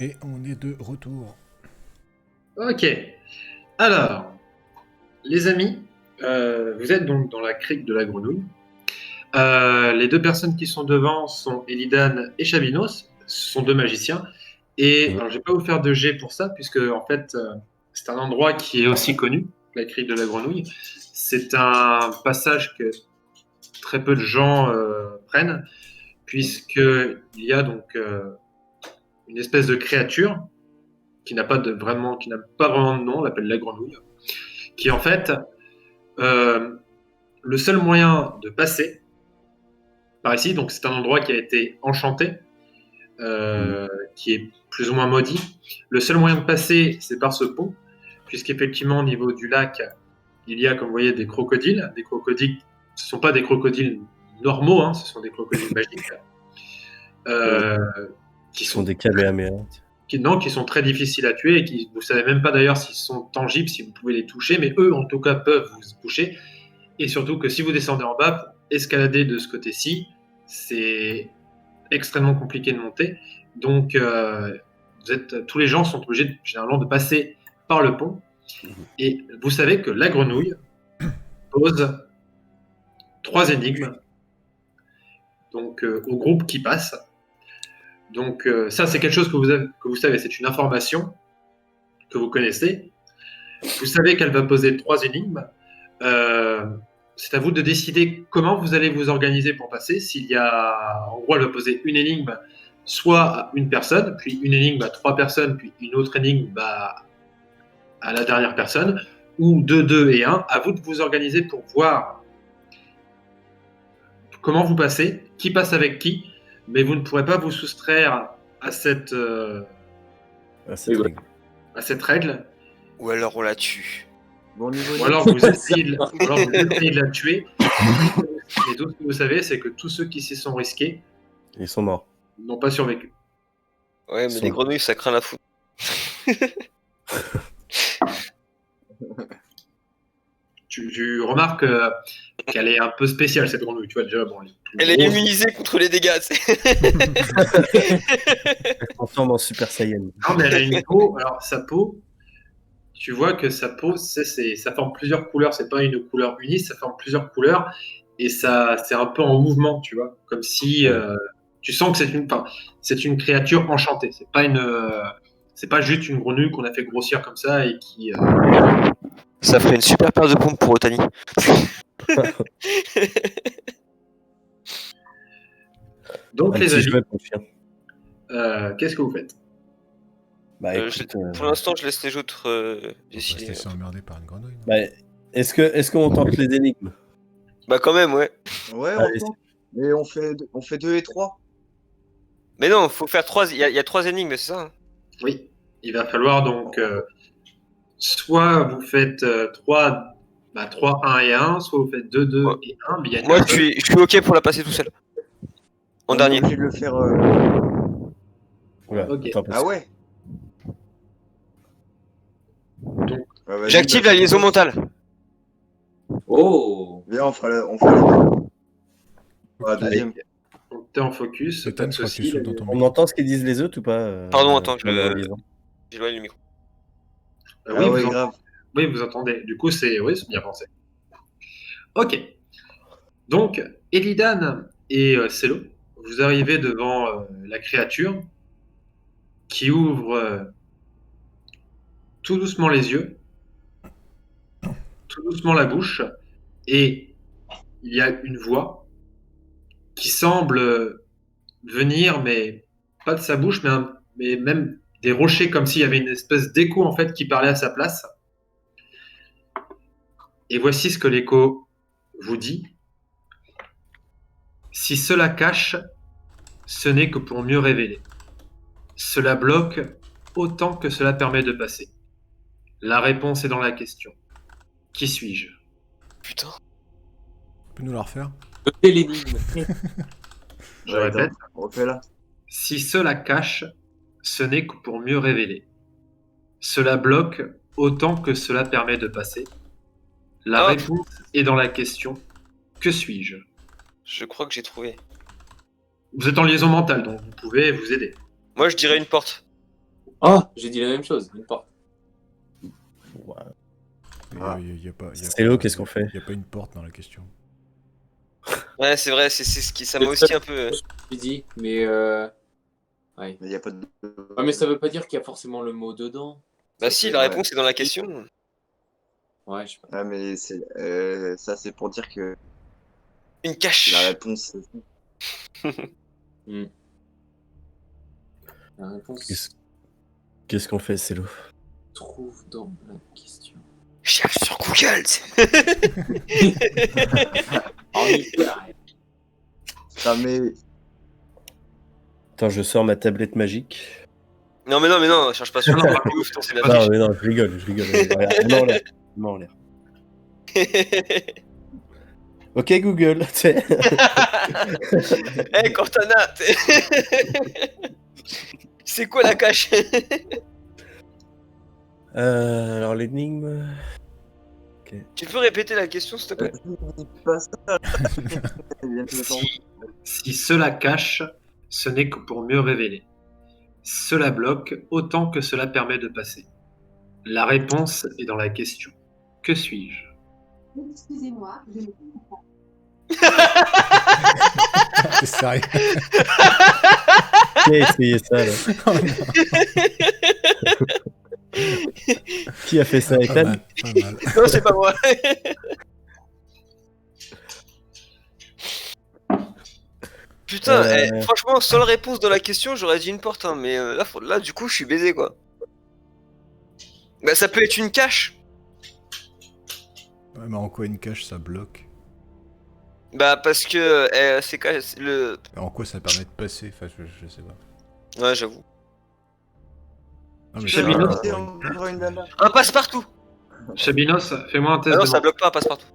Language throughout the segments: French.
Et on est de retour. Ok. Alors, les amis, vous êtes donc dans la crique de la grenouille. Les deux personnes qui sont devant sont Elidan et Chavinos. Ce sont deux magiciens. Et alors, je vais pas vous faire de jet pour ça, puisque en fait, c'est un endroit qui est aussi connu, la crique de la grenouille. C'est un passage que très peu de gens prennent, puisqu'il y a donc une espèce de créature qui n'a pas vraiment de nom, on l'appelle la grenouille, qui en fait le seul moyen de passer par ici, donc c'est un endroit qui a été enchanté, qui est plus ou moins maudit. Le seul moyen de passer, c'est par ce pont, puisqu'effectivement au niveau du lac, il y a, comme vous voyez, des crocodiles. Des crocodiles, ce ne sont pas des crocodiles normaux, hein, ce sont des crocodiles magiques. Qui sont des kamehameha. Qui sont très difficiles à tuer et qui, vous savez même pas d'ailleurs s'ils sont tangibles, si vous pouvez les toucher, mais eux en tout cas peuvent vous toucher. Et surtout que si vous descendez en bas, pour escalader de ce côté-ci, c'est extrêmement compliqué de monter. Donc tous les gens sont obligés généralement de passer par le pont. Et vous savez que la grenouille pose 3 énigmes donc, au groupe qui passe. Donc ça, c'est quelque chose que vous savez, c'est une information que vous connaissez. Vous savez qu'elle va poser 3 énigmes. C'est à vous de décider comment vous allez vous organiser pour passer. S'il y a, en gros, elle va poser une énigme soit à une personne, puis une énigme à 3 personnes, puis une autre énigme à la dernière personne, ou 2, 2 et 1. À vous de vous organiser pour voir comment vous passez, qui passe avec qui, mais vous ne pourrez pas vous soustraire à cette règle. Ou alors on la tue. Ou alors vous essayez de la tuer. Et tout ce que vous savez, c'est que tous ceux qui s'y sont risqués, ils sont morts. N'ont pas survécu. Ouais, mais les grenouilles, ça craint la foutre. Tu remarques qu'elle est un peu spéciale, cette grenouille. Tu vois, déjà, bon, elle est immunisée contre les dégâts. Elle transforme en Super Saiyan. Non, mais elle a une peau. Alors, sa peau, tu vois que sa peau, ça forme plusieurs couleurs. C'est pas une couleur unie, ça forme plusieurs couleurs. Et ça, c'est un peu en mouvement, tu vois. Comme si tu sens que c'est une créature enchantée. C'est pas juste une grenouille qu'on a fait grossir comme ça et qui. Ça ferait une super paire de pompes pour Otani. Donc, les amis, qu'est-ce que vous faites? Pour l'instant, je laisse les autres décider. Rester emmerdé par une grenouille. Est-ce qu'on tente les énigmes? Bah quand même, ouais. Ouais, on tente. Mais on fait 2 et 3. Mais non, faut faire 3. Il y a 3 énigmes, c'est ça hein? Oui. Il va falloir donc soit vous faites 3, 1 et 1, soit vous faites 2, 2 et 1. Mais moi, je suis OK pour la passer tout seul. En dernier. On est obligé de le faire. Okay. Ah ouais. Donc, j'active la liaison mentale. Oh. Viens, on fera la deuxième. Donc, t'es en focus. On entend ce qu'ils disent les autres ou pas Pardon, attends, j'éloigne le micro. Oui, grave. Oui, vous entendez. Du coup, c'est bien pensé. Ok. Donc, Elidan et Celo, vous arrivez devant la créature qui ouvre tout doucement les yeux, tout doucement la bouche, et il y a une voix qui semble venir, mais pas de sa bouche, mais même des rochers, comme s'il y avait une espèce d'écho en fait qui parlait à sa place. Et voici ce que l'écho vous dit. Si cela cache, ce n'est que pour mieux révéler. Cela bloque autant que cela permet de passer. La réponse est dans la question. Qui suis-je? Putain. Tu peux nous la refaire? L'énigme. Je répète. Refais-la. Si cela cache, ce n'est que pour mieux révéler. Cela bloque autant que cela permet de passer. La réponse est dans la question. Que suis-je? Je crois que j'ai trouvé. Vous êtes en liaison mentale, donc vous pouvez vous aider. Moi, je dirais une porte. Oh, j'ai dit la même chose, une porte. Ouais. Y a pas, C'est l'eau, qu'est-ce qu'on fait? Il n'y a pas une porte dans la question. Ouais, c'est vrai, c'est ce qui, ça m'a aussi un peu. J'ai dit, mais ouais. Mais il y a pas de. Ouais, mais ça veut pas dire qu'il y a forcément le mot dedans. Bah si, la réponse est dans la question. Ouais, je sais pas. Ah, mais c'est ça, c'est pour dire que Une cache. la réponse. La réponse Qu'est-ce qu'on fait, c'est l'eau? se trouve dans la question. Cherche sur Google. Oh, Nicolas. Ça met. Attends, je sors ma tablette magique. Non, cherche pas sur Non, le non, ouf, c'est la Non, mais non, je rigole. Regarde, non, en l'air. Non, en l'air. Ok, Google, tu sais. Eh, Cortana, c'est quoi la cache? Alors, l'énigme. Tu peux répéter la question, s'il te plaît? Dis pas ça. Si cela cache, ce n'est que pour mieux révéler. Cela bloque autant que cela permet de passer. La réponse est dans la question. Que suis-je? Excusez-moi, je ne comprends C'est sérieux. Qui a essayé ça, là? Oh, non. Qui a fait ça, Pas Ethan? mal, pas mal. Non, c'est pas moi. Putain, franchement, seule réponse dans la question, j'aurais dit une porte, hein, mais là, du coup, je suis baisé, quoi. Bah, ça peut être une cache. Ouais, mais en quoi une cache ça bloque? Bah, parce que c'est le. En quoi ça permet de passer? Enfin, je sais pas. Ouais, j'avoue. Non, mais Chabinos, c'est Encore une nana. Un passe-partout. Chabinos, fais-moi un test Ah non, de ça bloque pas un passe-partout.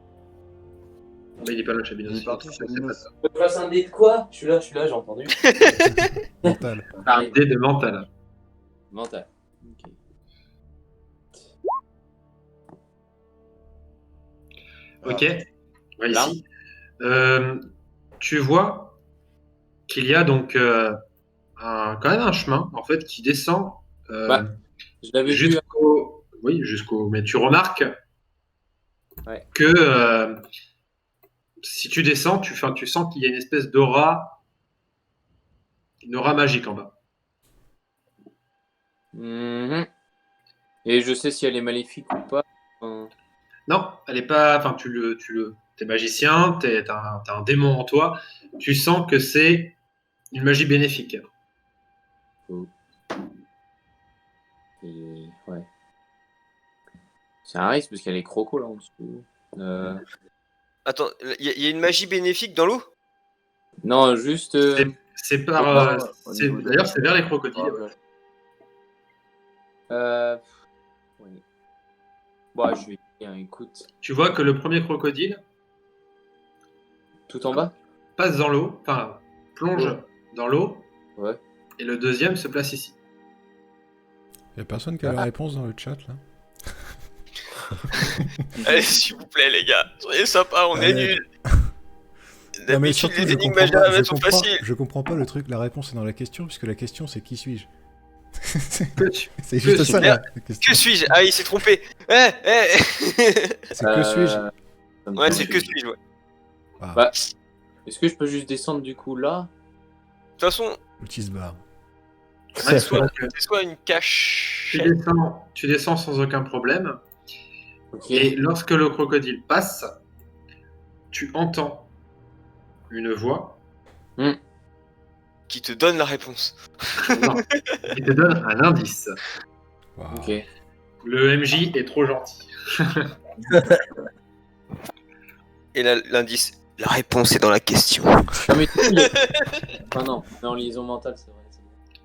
Mais il est pas là, Chabinos. Il est parti, C'est Chabinos. pas ça. Je fasse un dé de quoi? Je suis là, j'ai entendu. mental. Pareil. Dé de mental. Mental. Ok. Ok. Va ici. Tu vois qu'il y a donc quand même un chemin en fait qui descend Bah, je l'avais vu. jusqu'au. Oui, jusqu'au. Mais tu remarques Ouais. que si tu descends, tu sens qu'il y a une espèce d'aura, une aura magique en bas. Mhm. Et je sais si elle est maléfique ou pas. Non, elle est pas. Enfin, t'es magicien, t'as un démon en toi. Tu sens que c'est une magie bénéfique. Et ouais. C'est un risque parce qu'il y a les crocos là en dessous. Attends, il y a une magie bénéfique dans l'eau? Non, juste. C'est par. Au niveau de- D'ailleurs, c'est vers les crocodiles. Ouais. Bon, je vais dire, écoute. Tu vois que le premier crocodile Tout en bas? passe dans l'eau, enfin plonge dans l'eau, Ouais. et le deuxième se place ici. Y'a personne qui a la réponse dans le chat là? Allez, s'il vous plaît, les gars, soyez sympas, on est Allez. nuls. Non mais D'habitude, surtout, les je énigmes comprends, pas, majeures sont faciles. je comprends pas le truc, la réponse est dans la question, puisque la question c'est qui suis-je? Que tu- C'est juste ça suis-je la question. Que suis-je? Ah, il s'est trompé. C'est que suis-je? Ça me Ouais, fait- c'est que suis-je, ouais. Ah, Bah, est-ce que je peux juste descendre du coup là? De toute façon, le cheesebar. c'est soit une cache. tu descends sans aucun problème, Ok. et lorsque le crocodile passe, tu entends une voix Qui te donne la réponse. qui te donne un indice. Waouh. Ok. Le MJ est trop gentil. Et l'indice, la réponse est dans la question. Non, mais ah non, mais en liaison mentale, c'est vrai. c'est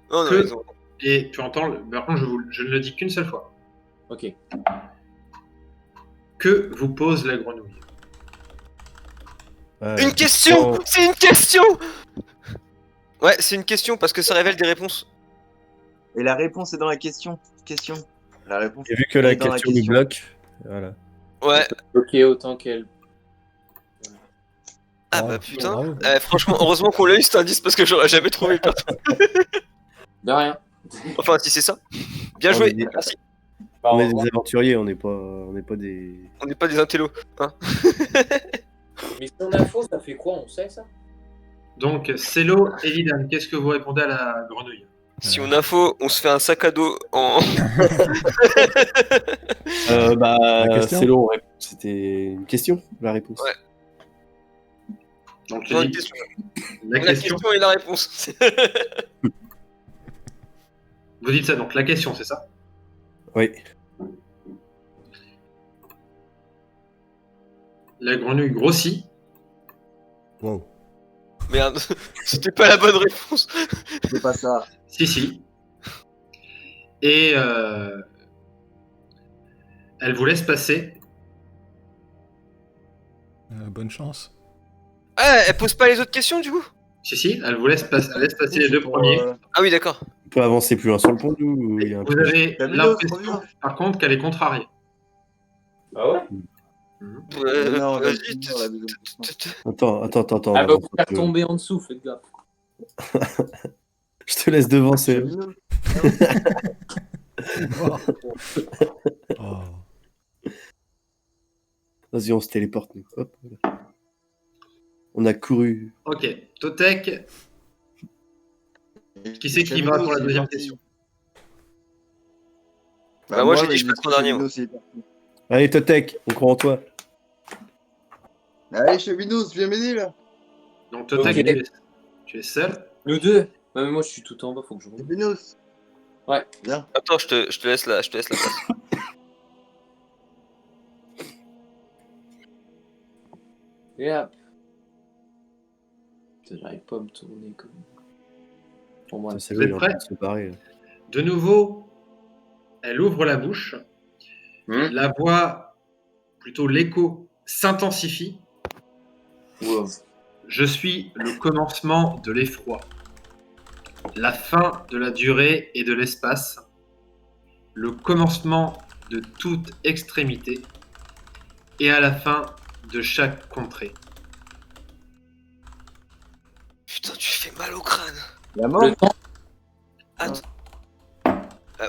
bon. Non, non, Que- ils ont- Et tu entends, par contre, je ne le dis qu'une seule fois. Ok. Que vous pose la grenouille? Une question! C'est une question! Ouais, c'est une question parce que ça révèle des réponses. Et la réponse est dans la question. Question. La réponse. Et vu que la est dans la question nous question. bloque, voilà. Ouais. Ok, autant qu'elle. Ah Bravo, bah putain. bravo. Franchement, heureusement qu'on l'a eu cet indice parce que j'aurais jamais trouvé le perso. De rien. Enfin, si c'est ça. Bien On joué. est des- Merci. On est des aventuriers, on n'est pas des. On n'est pas des intellos. Hein. Mission d'info, ça fait quoi? On sait ça? Donc, Célo et Lidan, qu'est-ce que vous répondez à la grenouille? Si on a faux, on se fait un sac à dos en. Bah, question c'est long. C'était une question, la réponse. Ouais. Donc, Non, je une dis question. la La question. question et la réponse. Vous dites ça, donc la question, c'est ça? Oui. La grenouille grossit. Wow. Merde, c'était pas la bonne réponse. C'est pas ça. Si. Et elle vous laisse passer. Bonne chance. Ah, elle pose pas les autres questions du coup? Si, elle vous laisse, elle laisse passer les deux Pour, premiers. Ah oui, d'accord. On peut avancer plus loin sur le pont, nous. Il y a un Vous peu- avez La vidéo, l'impression, reviens. par contre, qu'elle est contrariée. Ah ouais? Non, Vas-y, on a besoin. Attends. Elle va vous faire je... tomber en dessous, faites gaffe. je te laisse devancer. Cheminot. Oh. Vas-y, on se téléporte, nous. Hop. Voilà. On a couru. Ok, Totek, qui c'est qui va pour la deuxième question? Bah, moi, j'ai dit mais je passe en dernier, Cheminot, c'est parti. Allez, Totek, on croit en toi. Allez, Cheminot, viens m'aider là. Donc Totek, Ok. tu es seul. Nous deux? Ouais, mais moi je suis tout en bas, faut que je monte. Cheminot. Ouais. Viens. Attends, je te laisse la place. Et hop. Putain, j'arrive pas à me tourner comme. Pour moi, C'est Vous lui, êtes il est en train prêts de se barrer. Là. De nouveau, elle ouvre la bouche. La voix, plutôt l'écho, s'intensifie. Wow. Je suis le commencement de l'effroi, la fin de la durée et de l'espace, le commencement de toute extrémité et à la fin de chaque contrée. Putain, tu fais mal au crâne. La mort. Le temps.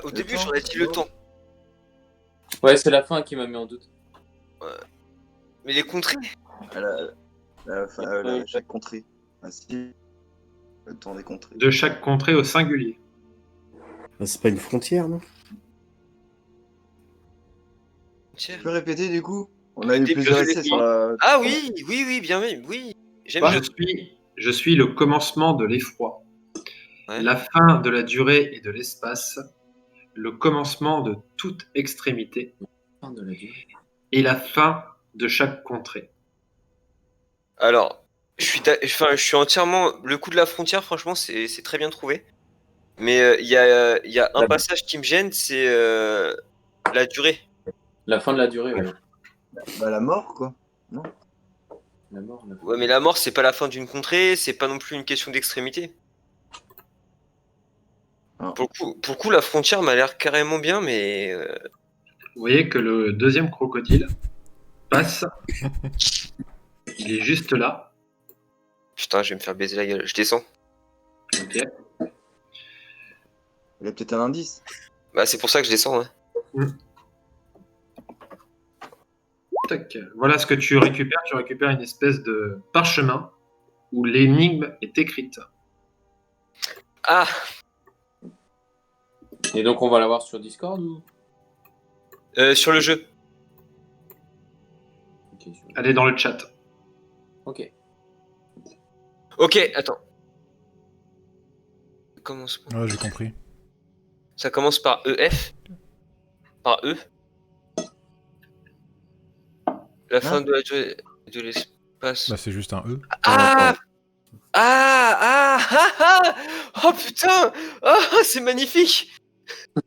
Au Le début, temps, j'aurais dit le le temps. Ouais, c'est la fin qui m'a mis en doute. Mais les contrées. Chaque contrée. Ainsi, le temps des contrées. De chaque contrée au singulier. Ah, c'est pas une frontière, non? Tiens. Tu peux répéter du coup? On a eu Début plusieurs de essais sur la. Ah oui, bien vu, oui. J'aime bien. Je suis le commencement de l'effroi, Ouais. la fin de la durée et de l'espace, le commencement de toute extrémité Fin de la durée. et la fin de chaque contrée. Alors, je suis entièrement. Le coup de la frontière, franchement, c'est très bien trouvé. Mais il y a un passage qui me gêne, c'est la durée. La fin de la durée, ouais. Bah, la mort quoi. La mort, la Ouais, mais la mort, c'est pas la fin d'une contrée, c'est pas non plus une question d'extrémité. Ah. Pour le coup, la frontière m'a l'air carrément bien, mais Vous voyez que le deuxième crocodile passe. Il est juste là. putain, je vais me faire baiser la gueule. Je descends. Ok. Il y a peut-être un indice. Bah, c'est pour ça que je descends. Ouais. Tac. Voilà ce que tu récupères. Tu récupères une espèce de parchemin où l'énigme est écrite. Ah, Et donc on va l'avoir sur Discord ou? sur le jeu. Ok, sur- Elle est dans le chat. ok. Ok, attends. Commence. Ouais, j'ai compris. Ça commence par EF. Par E. La fin de la durée de l'espace. Bah, c'est juste un E. Ah Oh putain. Ah, c'est magnifique.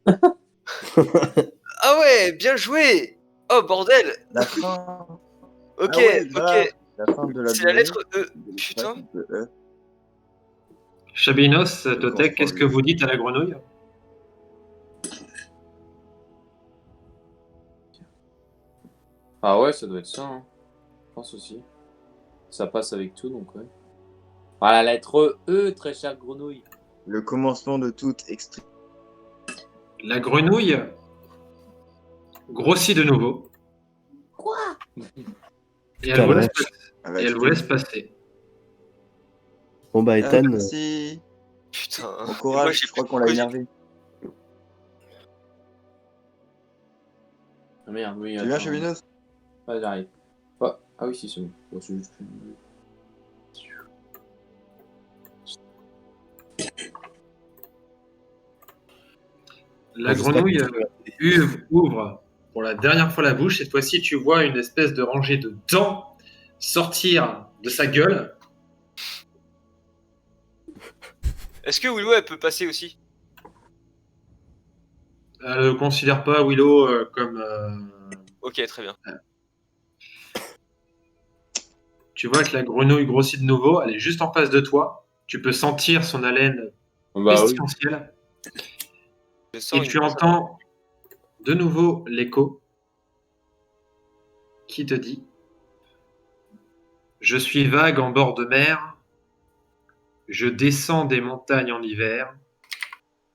Ah ouais, bien joué. Oh bordel. La fin. Ok, Ah ouais, ok. voilà. La fin de la C'est la durée, lettre E. de Putain. l'espace, de E. Chabinos, Totek, qu'est-ce que vous dites à la grenouille? Ah ouais, ça doit être ça, hein. Je pense aussi. Ça passe avec tout, donc ouais. Ah, la lettre E, très chère grenouille. Le commencement de toute extrémité. La grenouille grossit de nouveau. Quoi? Et Putain, elle vous la laisse, vache. Ah bah, et elle vous laisse passer. Bon bah Ah, Ethan, merci. Putain. Bon Moi, courage, j'ai je crois plus qu'on de l'a cause. énervé. Ah merde, oui. Tu viens, attends. Chevinos? Ah, j'arrive. Oh, ah oui, si, c'est bon. Bon, c'est juste... La j'espère grenouille que- ouvre pour la dernière fois la bouche. Cette fois-ci, tu vois une espèce de rangée de dents sortir de sa gueule. Est-ce que Willow, elle peut passer aussi? Elle ne considère pas Willow comme... Ok, très bien. Tu vois que la grenouille grossit de nouveau. Elle est juste en face de toi. Tu peux sentir son haleine Bah oui. pestilentielle. Je Et sens tu une- entends de nouveau l'écho qui te dit « Je suis vague en bord de mer. Je descends des montagnes en hiver.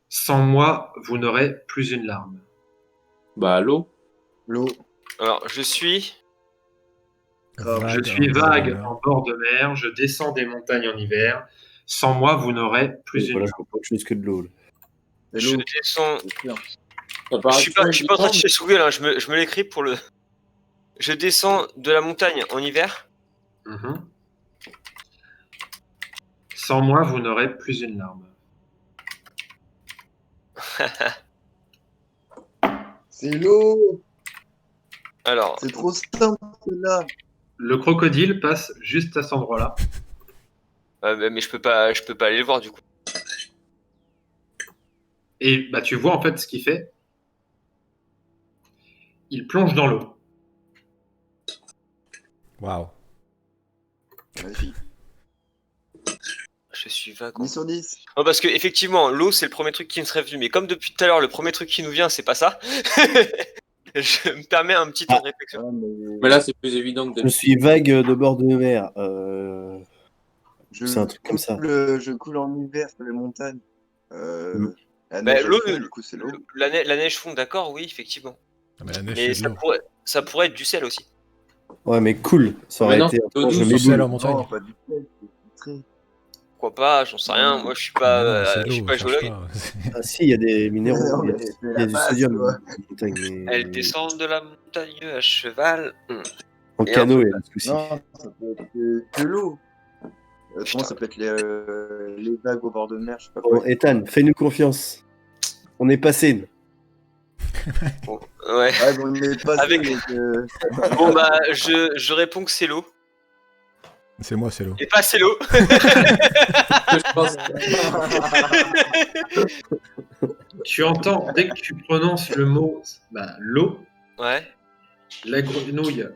Sans moi, vous n'aurez plus une larme. Bah, l'eau. L'eau. Alors, je suis. Grave. Je suis vague en bord de mer. Je descends des montagnes en hiver. Sans moi, vous n'aurez plus une Voilà, je larme. vois pas autre chose que de l'eau. Là. C'est Je l'eau. descends. C'est sûr. Ça Je paraît suis pas, je suis pas en train de évident, chercher Google, hein. Je me l'écris pour le. Je descends de la montagne en hiver. Mhm. Sans moi, vous n'aurez plus une larme. C'est l'eau. Alors, C'est trop simple là. Le crocodile passe juste à cet endroit-là. mais je peux pas aller le voir du coup. Et bah, tu vois en fait ce qu'il fait. Il plonge dans l'eau. Waouh. Magnifique. Je suis vague. 10 sur 10. Non, parce que effectivement, l'eau c'est le premier truc qui me serait venu, mais comme depuis tout à l'heure, le premier truc qui nous vient, c'est pas ça. Je me permets un petit temps de réflexion. Ah, mais... Mais là, c'est plus évident que Je d'habitude. suis vague de bord de mer. Je C'est un truc comme ça. Je coule en hiver sur les montagnes. Mm. La Bah, neige, l'eau, elle fond, du coup, c'est l'eau. La neige fond, d'accord, oui, effectivement. Ah, mais la neige, Mais c'est de l'eau. ça pourrait être du sel aussi. Ouais, mais cool. Ça aurait Mais non, été. c'est l'eau je douce. mets Du sel boule. en montagne. Non, pas du tout. C'est très... Pourquoi pas, j'en sais rien. Moi, je suis Mais pas, non, c'est je suis l'eau, pas cherche géologue. pas. Ah si, il y a des minéraux. Non, Il y a, mais c'est il y a la du base, sodium quoi. en montagne. Mais... Elle descend de la montagne à cheval. En Et canot, un il y a un souci. Non, ça peut être de l'eau. Putain. Comment ça peut être les vagues au bord de mer, je sais pas Bon, quoi. Ethan, fais-nous confiance. On est passé. Bon, ouais. Ouais, bon, mais pas Avec- Bon bah, je réponds que c'est l'eau. C'est moi, c'est l'eau. Et pas c'est l'eau. Je pense. Tu entends, dès que tu prononces le mot bah, l'eau, Ouais. la grenouille.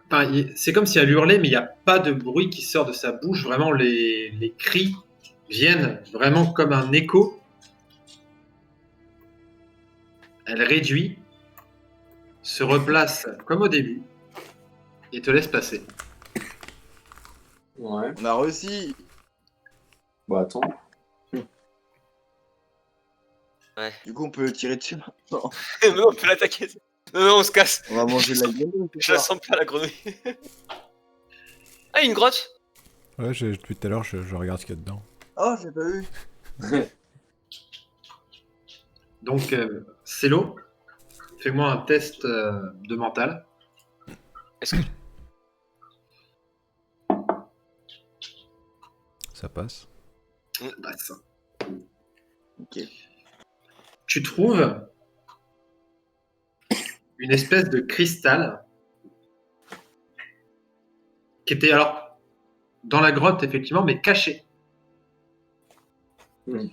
Enfin, c'est comme si elle hurlait, mais il n'y a pas de bruit qui sort de sa bouche. Vraiment, les cris viennent vraiment comme un écho. Elle réduit, se replace comme au début et te laisse passer. Ouais. On a réussi. Bah, attends. Du coup, on peut le tirer dessus maintenant. Non, on peut l'attaquer. Non, on se casse. On va manger de la grenouille. ce Je la soir. sens pas la grenouille. Ah, une grotte. Ouais, depuis tout à l'heure, je regarde ce qu'il y a dedans. Oh, j'ai pas vu. Donc, c'est l'eau. Fais-moi un test de mental. Est-ce que Ça passe. Bah, ça. Ok. Tu trouves une espèce de cristal qui était alors dans la grotte, effectivement, mais caché. Oui.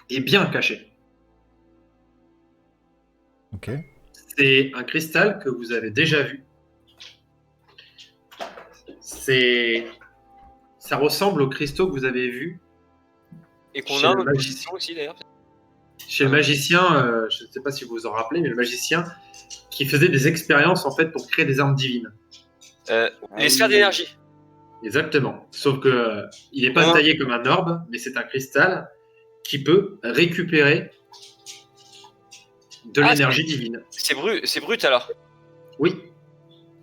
Et bien caché. Ok. C'est un cristal que vous avez déjà vu. Ça ressemble aux cristaux que vous avez vus et qu'on Chez a le notre magicien. position aussi d'ailleurs. chez le magicien. Je ne sais pas si vous vous en rappelez, mais le magicien qui faisait des expériences en fait pour créer des armes divines. Les sphères d'énergie. Exactement. Sauf que il n'est pas Ouais. taillé comme un orbe, mais c'est un cristal qui peut récupérer de l'énergie divine. C'est brut alors. Oui,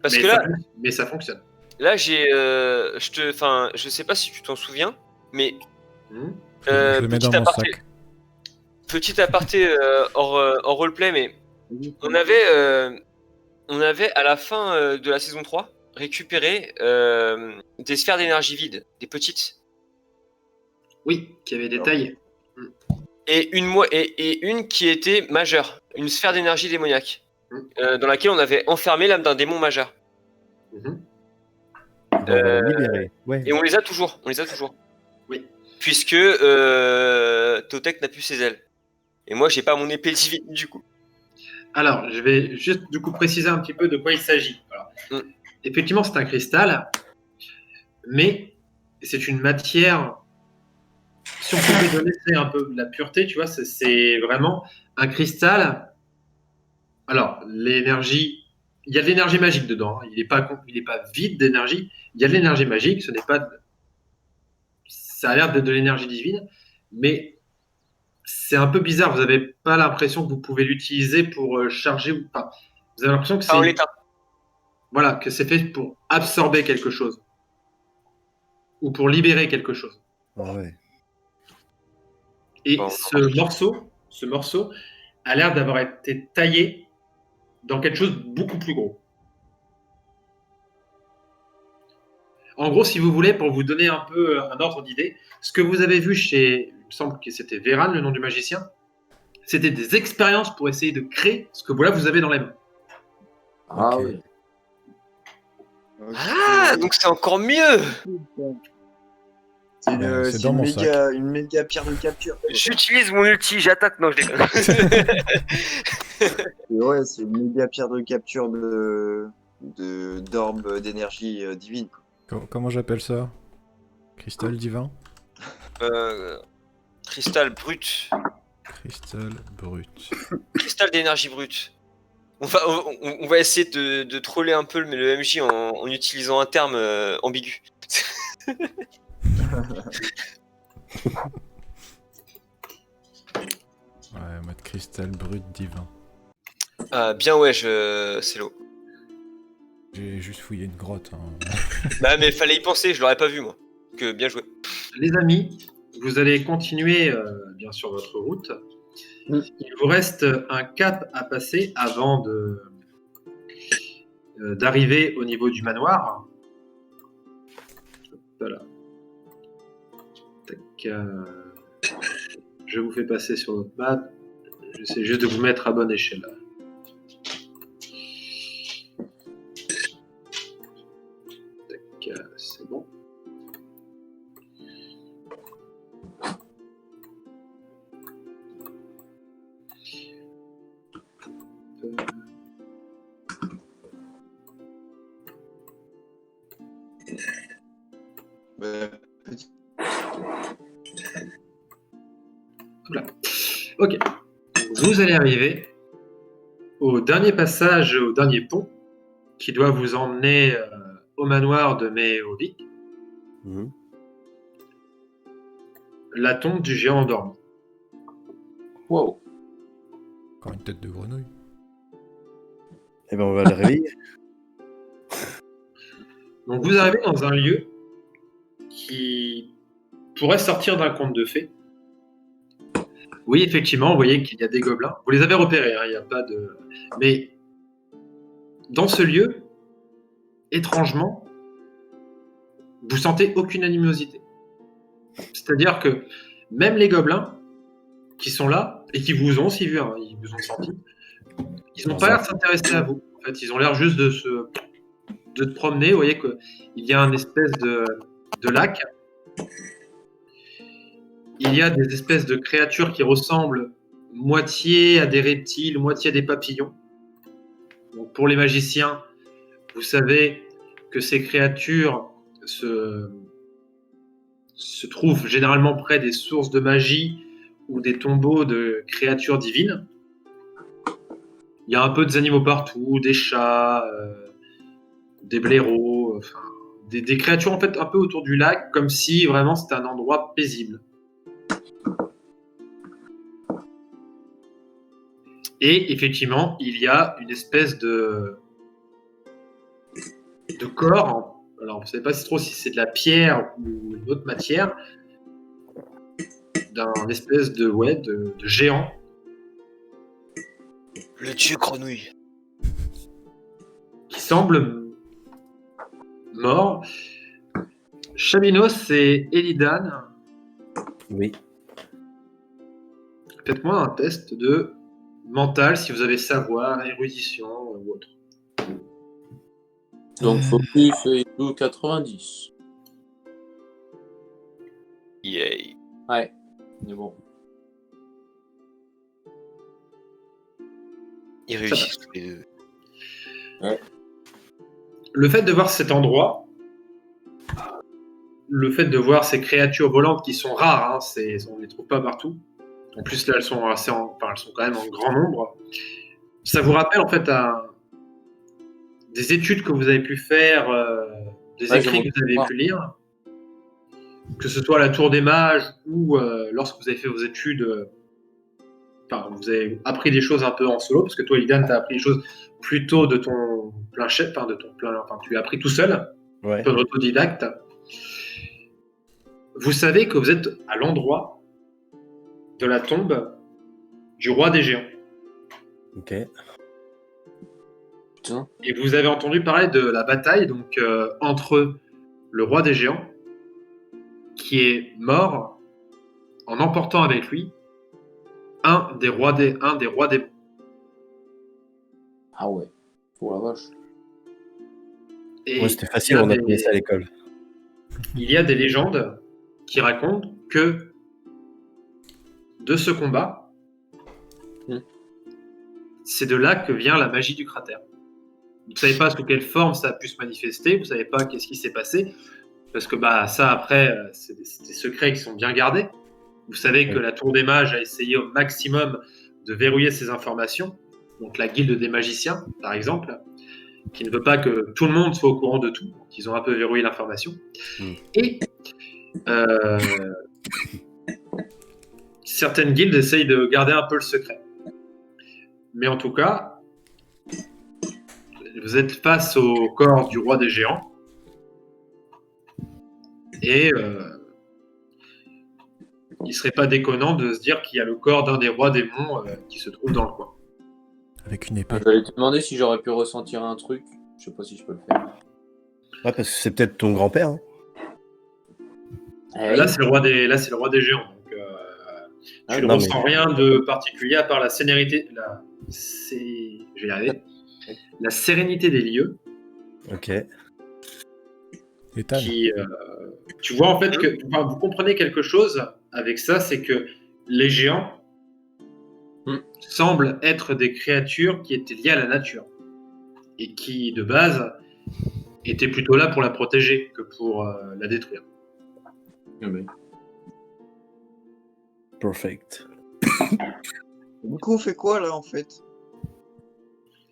Parce mais que là, mais ça fonctionne. là j'ai, je sais pas si tu t'en souviens, mais Hmm. Je le mets dans mon sac. petit aparté hors roleplay, mais on avait à la fin de la saison 3 récupéré des sphères d'énergie vides, des petites. Oui, qui avait des tailles. Et une qui était majeure, une sphère d'énergie démoniaque, dans laquelle on avait enfermé l'âme d'un démon majeur. Mhm. On va la libérer. Ouais. Et on les a toujours. Oui. Puisque Totek n'a plus ses ailes. Et moi, j'ai pas mon épée divine du coup. Alors, je vais juste du coup préciser un petit peu de quoi il s'agit. Alors, effectivement, c'est un cristal, mais c'est une matière. Si on pouvait donner un peu de la pureté, tu vois, c'est vraiment un cristal. Alors, l'énergie, il y a de l'énergie magique dedans. Hein. Il n'est pas vide d'énergie. Il y a de l'énergie magique. Ce n'est pas, ça a l'air d'être de l'énergie divine, mais c'est un peu bizarre. Vous n'avez pas l'impression que vous pouvez l'utiliser pour charger ou pas. Vous avez l'impression que Pas en l'état. voilà, que c'est fait pour absorber quelque chose ou pour libérer quelque chose. Ah ouais. Et Bon, ce morceau a l'air d'avoir été taillé dans quelque chose de beaucoup plus gros. En gros, si vous voulez, pour vous donner un peu un ordre d'idée, ce que vous avez vu chez, il me semble que c'était Véran, le nom du magicien, c'était des expériences pour essayer de créer ce que voilà, vous avez dans les mains. Ah Ok. oui. Ah, donc c'est encore mieux. C'est Ouais, c'est c'est dans mon sac. une méga pierre de capture. J'utilise mon ulti, j'attaque. Non, je déconne. Et ouais, c'est une méga pierre de capture d'orbe d'énergie divine. Quoi. Comment j'appelle ça? Cristal divin? Cristal brut. Cristal brut. Cristal d'énergie brute. On va essayer de troller un peu le MJ en utilisant un terme ambigu. Ouais, mode cristal brut divin. Ah, bien ouais, c'est l'eau. J'ai juste fouillé une grotte. Hein. Bah mais fallait y penser, je l'aurais pas vu moi. Que bien joué. Les amis, vous allez continuer bien sûr votre route. Il vous reste un cap à passer avant d'arriver au niveau du manoir. Voilà. Tac, je vous fais passer sur votre map. J'essaie juste de vous mettre à bonne échelle. Tac, c'est bon. Petit. Voilà. Ok. Vous allez arriver au dernier passage, au dernier pont, qui doit vous emmener au manoir de Méovic, Mhm. la tombe du géant endormi. Wow. Encore une tête de grenouille. Eh ben, on va le réveiller. Donc vous arrivez dans un lieu qui pourrait sortir d'un conte de fées. Oui, effectivement, vous voyez qu'il y a des gobelins. Vous les avez repérés, hein, il n'y a pas de... Mais dans ce lieu, étrangement, vous sentez aucune animosité. C'est-à-dire que même les gobelins qui sont là et qui vous ont aussi vu, hein, ils vous ont senti, ils n'ont pas l'air de s'intéresser à vous. En fait, ils ont l'air juste de te promener. Vous voyez qu'il y a une espèce de lac. Il y a des espèces de créatures qui ressemblent moitié à des reptiles, moitié à des papillons. Donc pour les magiciens, vous savez que ces créatures se trouvent généralement près des sources de magie ou des tombeaux de créatures divines. Il y a un peu des animaux partout, des chats, des blaireaux, enfin, des créatures en fait un peu autour du lac, comme si vraiment c'était un endroit paisible. Et effectivement, il y a une espèce de corps. Alors, vous ne savez pas trop si c'est de la pierre ou une autre matière, d'un espèce de géant Le dieu grenouille. qui semble mort. Chabinos et Elidan, Oui. faites-moi un test de mental si vous avez savoir, érudition ou autre. Donc focus et tout 90. Yay. Ouais, mais bon. Ils réussissent tous les deux. Le fait de voir cet endroit, le fait de voir ces créatures volantes qui sont rares, on ne les trouve pas partout. En plus, là, elles sont elles sont quand même en grand nombre. Ça vous rappelle en fait des études que vous avez pu faire, des écrits que vous avez pu lire, que ce soit à la Tour des Mages ou lorsque vous avez fait vos études. Vous avez appris des choses un peu en solo, parce que toi, Elidan, tu as appris des choses plutôt de ton plein chef, tu as appris tout seul, Ouais. un peu autodidacte. Vous savez que vous êtes à l'endroit de la tombe du roi des géants. Ok. Putain. Et vous avez entendu parler de la bataille donc entre le roi des géants, qui est mort en emportant avec lui un des rois des monts. Ah ouais. Oh la vache. Et Ouais, c'était facile, on apprenait ça à l'école. il y a des légendes qui racontent que de ce combat, c'est de là que vient la magie du cratère. Vous ne savez pas sous quelle forme ça a pu se manifester, vous ne savez pas qu'est-ce qui s'est passé, parce que ça après, c'est des secrets qui sont bien gardés. Vous savez que la Tour des Mages a essayé au maximum de verrouiller ces informations, donc la Guilde des Magiciens, par exemple, qui ne veut pas que tout le monde soit au courant de tout, donc ils ont un peu verrouillé l'information. Et certaines guildes essayent de garder un peu le secret. Mais en tout cas, vous êtes face au corps du roi des géants. Et il ne serait pas déconnant de se dire qu'il y a le corps d'un des rois démons qui se trouve dans le coin. Avec une épée. J'allais te demander si j'aurais pu ressentir un truc. Je sais pas si je peux le faire. Ouais, parce que c'est peut-être ton grand-père. Hein. Eh Là, oui. c'est le roi des géants. Donc, tu ne ressens rien de particulier à part la sérénité, je vais y arriver. La sérénité des lieux. Ok. Ethan. Tu vois en fait que vous comprenez quelque chose avec ça, c'est que les géants semblent être des créatures qui étaient liées à la nature et qui de base étaient plutôt là pour la protéger que pour la détruire. Perfect. Du coup, on fait quoi là en fait?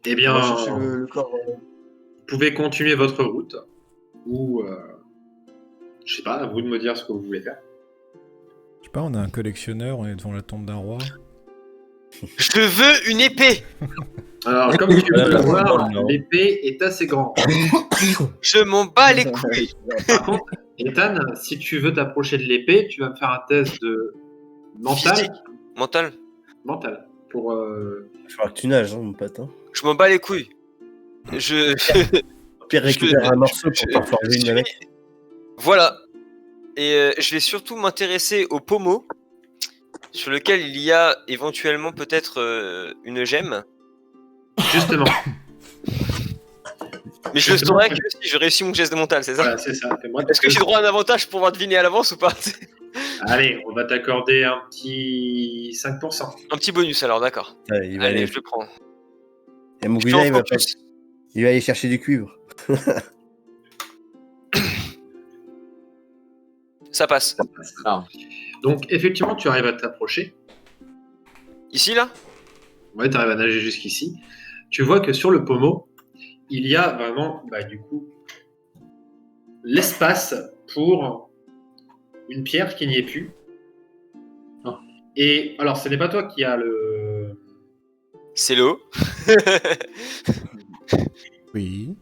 Eh On bien, va chercher le corps. vous pouvez continuer votre route ou je sais pas, à vous de me dire ce que vous voulez faire. Je sais pas, on a un collectionneur, on est devant la tombe d'un roi. Je veux une épée. Alors, comme tu peux le voir, l'épée est assez grande. Je m'en bats les couilles. Par contre, Ethan, si tu veux t'approcher de l'épée, tu vas me faire un test de mental. Physique. Mental. Mental. Pour, Je crois que tu nages, hein, mon pote. Hein. Je m'en bats les couilles. Je. Pierre récupère un morceau pour t'en forger une avec. Voilà. Et je vais surtout m'intéresser au pommeau, sur lequel il y a éventuellement peut-être une gemme. Justement. Mais je le saurai que si je réussis mon geste de mental, c'est ça? Voilà, c'est ça. Fais-moi Est-ce que j'ai droit à un avantage pour pouvoir deviner à l'avance ou pas? Allez, on va t'accorder un petit 5%. Un petit bonus alors, d'accord. Ouais, il va Allez, aller. je le prends. Et mon Je fais gars, en il va focus. Il va aller chercher du cuivre. Ça passe. Ah. Donc, effectivement, tu arrives à t'approcher. Ici, là? Ouais, tu arrives à nager jusqu'ici. Tu vois que sur le pommeau, il y a vraiment, du coup, l'espace pour une pierre qui n'y est plus. Oh. Et alors, ce n'est pas toi qui as C'est l'eau. Oui.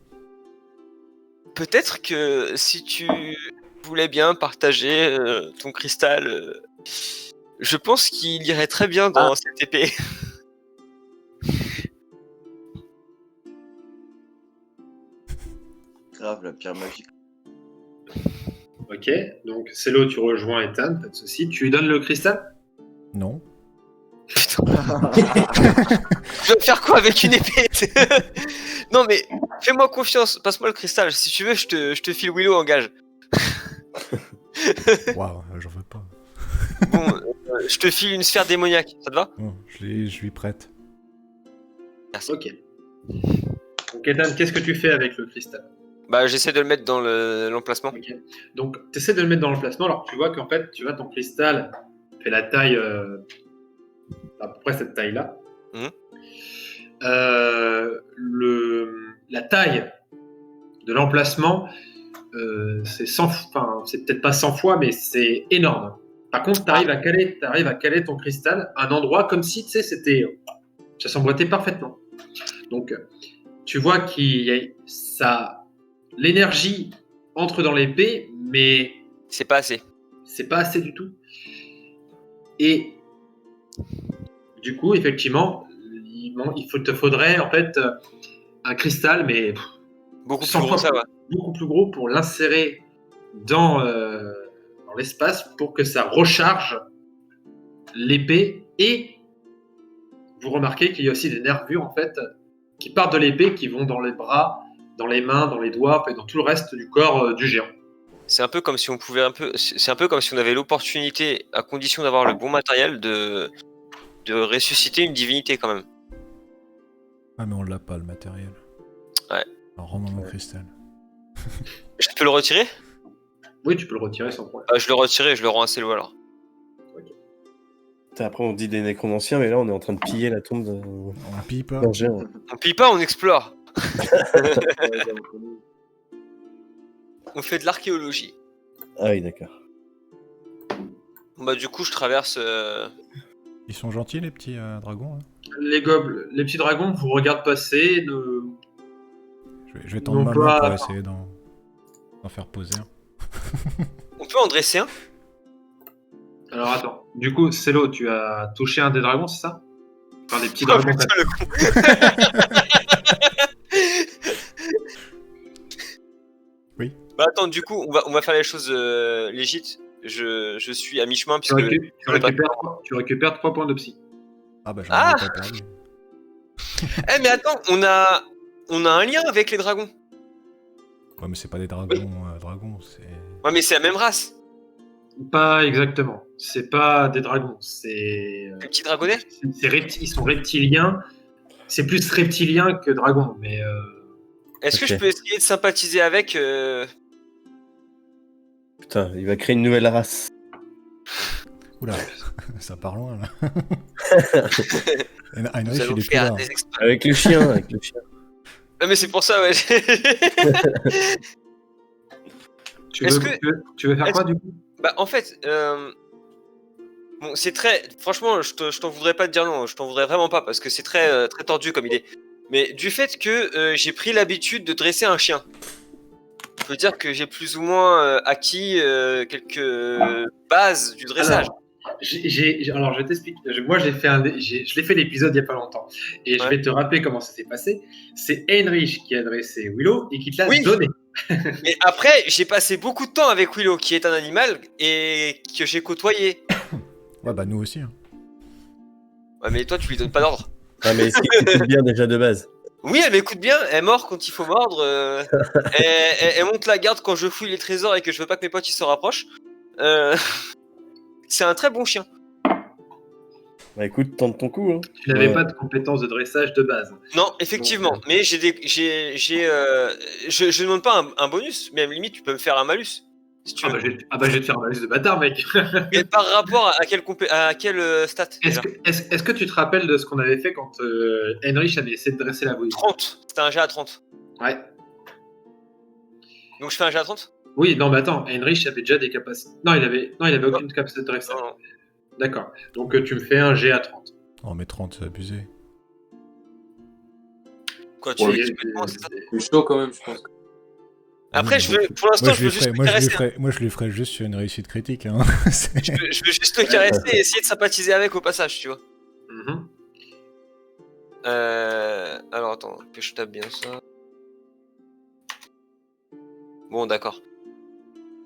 Peut-être que si tu voulais bien partager ton cristal, je pense qu'il irait très bien dans cette épée. Grave, la pierre magique. Ok, donc c'est là où tu rejoins Ethan, pas de souci. Tu lui donnes le cristal? Non. Putain. Je vais faire quoi avec une épée? Non mais fais-moi confiance, passe-moi le cristal. Si tu veux, je te file Willow en gage. Waouh, j'en veux pas. Bon, je te file une sphère démoniaque, ça te va? Bon, je lui prête. Merci. Ok. Donc Ethan, qu'est-ce que tu fais avec le cristal? Bah j'essaie de le mettre dans l'emplacement. Ok. Donc tu essaies de le mettre dans l'emplacement, alors tu vois qu'en fait, tu vois, ton cristal fait la taille, à peu près cette taille-là. Mhm. La taille de l'emplacement, c'est c'est peut-être pas 100 fois, mais c'est énorme. Par contre, tu arrives à caler ton cristal à un endroit comme si, tu sais, ça s'emboîtait parfaitement. Donc, tu vois l'énergie entre dans l'épée, mais C'est pas assez. c'est pas assez du tout. Et du coup, effectivement, il te faudrait en fait un cristal, mais Beaucoup plus 100 gros fois ça va. beaucoup plus gros pour l'insérer dans l'espace pour que ça recharge l'épée. Et vous remarquez qu'il y a aussi des nervures en fait qui partent de l'épée, qui vont dans les bras, dans les mains, dans les doigts, et dans tout le reste du corps du géant. C'est un peu comme si on pouvait c'est un peu comme si on avait l'opportunité, à condition d'avoir le bon matériel, de ressusciter une divinité quand même. Ah, mais on l'a pas, le matériel. Ouais. Alors, rends-moi mon cristal. Je peux le retirer? Oui, tu peux le retirer sans problème. Je le retire et je le rends à Célo alors. Putain, après, on dit des nécromanciens, mais là, on est en train de piller la tombe d'un On pille pas. géant. On pille pas, on explore. On fait de l'archéologie. Ah oui, d'accord. Bah du coup je traverse... Ils sont gentils, les petits dragons. Hein. Les petits dragons vous regardent passer. Je vais tendre Non, ma main pas- pour essayer d'en faire poser un. On peut en dresser un? Alors attends, du coup, Célo, tu as touché un des dragons, c'est ça? Enfin, des petits Oh, dragons. putain, le con. Oui. Bah attends, du coup, on va faire les choses légites. Je suis à mi-chemin Tu, puisque... tu récupères 3 points de psy. Ah bah j'en Ah ai pas perdu. Eh mais attends, on a un lien avec les dragons. Ouais, mais c'est pas des dragons, dragons, c'est... Ouais mais c'est la même race. Pas exactement. C'est pas des dragons. C'est. Les petits dragonnets. Ils sont reptiliens. C'est plus reptilien que dragon, mais. Est-ce que Ok. je peux essayer de sympathiser avec Putain, il va créer une nouvelle race. Oula, ça part loin, là. Et nous Heinrich, allons il est plus faire là. des expériences. Avec le chien, avec le chien. Ah mais c'est pour ça ouais. Tu Est-ce veux, que- tu veux faire est-ce- quoi du coup? Bah en fait, bon, c'est très... Franchement, je t'en voudrais pas te dire non, je t'en voudrais vraiment pas, parce que c'est très, très tordu comme idée. Mais du fait que j'ai pris l'habitude de dresser un chien, je veux dire que j'ai plus ou moins acquis quelques bases du dressage. Alors, je t'explique. Moi, je l'ai fait l'épisode il y a pas longtemps. Et je Ouais. vais te rappeler comment ça s'est passé. C'est Heinrich qui a dressé Willow et qui te l'a Oui. donné. Mais après, j'ai passé beaucoup de temps avec Willow, qui est un animal et que j'ai côtoyé. Ouais, bah nous aussi. Hein. Ouais, mais toi, tu lui donnes pas d'ordre. Ah, mais est-ce qu'il écoute bien déjà de base? Oui, elle m'écoute bien, elle mord quand il faut mordre, elle monte la garde quand je fouille les trésors et que je veux pas que mes potes ils se rapprochent. C'est un très bon chien. Bah écoute, tente ton coup. Hein. Tu n'avais Ouais. pas de compétences de dressage de base. Non, effectivement, mais je demande pas un bonus, mais à la limite tu peux me faire un malus. Si tu Ah veux. bah, je vais te faire un valise de bâtard, mec. Mais par rapport à quel stat déjà Est-ce que tu te rappelles de ce qu'on avait fait quand Heinrich avait essayé de dresser la bouille? 30, c'était un jet à 30. Ouais. Donc je fais un jet à 30? Oui, non, mais attends, Heinrich avait déjà des capacités. Non, il avait aucune capacité de dressage. Non, non. D'accord. Donc tu me fais un G à 30. Oh, mais 30, c'est abusé. Quand tu Ouais, es complètement, c'est ça. C'est chaud quand même, je pense. Après, pour l'instant, je veux juste le caresser. Moi, je lui ferais juste sur une réussite critique. Hein. Je veux juste le caresser et essayer de sympathiser avec au passage, tu vois. Mhm. Alors attends, que je tape bien ça. Bon, d'accord.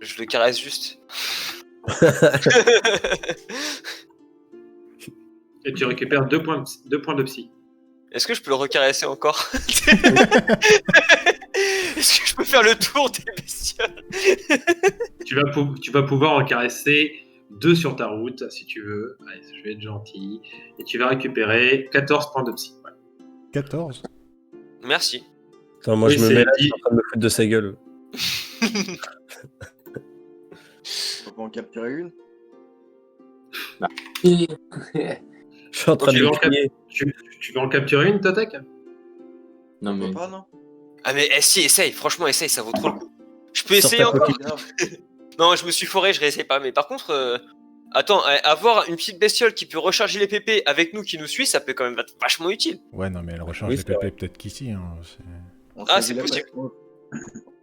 Je le caresse juste. Et tu récupères 2 points de psy. Est-ce que je peux le recaresser encore? Est-ce que je peux faire le tour des bestioles? Tu vas pouvoir en caresser 2 sur ta route, si tu veux. Allez, je vais être gentil. Et tu vas récupérer 14 points de psy. Ouais. 14. Merci. Attends, moi Oui, je me c'est mets là, je dit. suis en train de me foutre de sa gueule. Faut pas en capturer une. Je suis en train de Tu veux le en crier. Tu veux en capturer une, Totek? Non, mais. Pourquoi pas, non? Ah mais si, essaye, franchement essaye, ça vaut trop le coup. Je peux Sur essayer ta encore. pocket. Grave. Non, je me suis foré, je réessaye pas. Mais par contre, attends, avoir une petite bestiole qui peut recharger les PP avec nous, qui nous suit, ça peut quand même être vachement utile. Ouais, non, mais elle recharge Oui, les c'est PP peut-être qu'ici. Hein. On Ah, choisit c'est la possible. meilleure-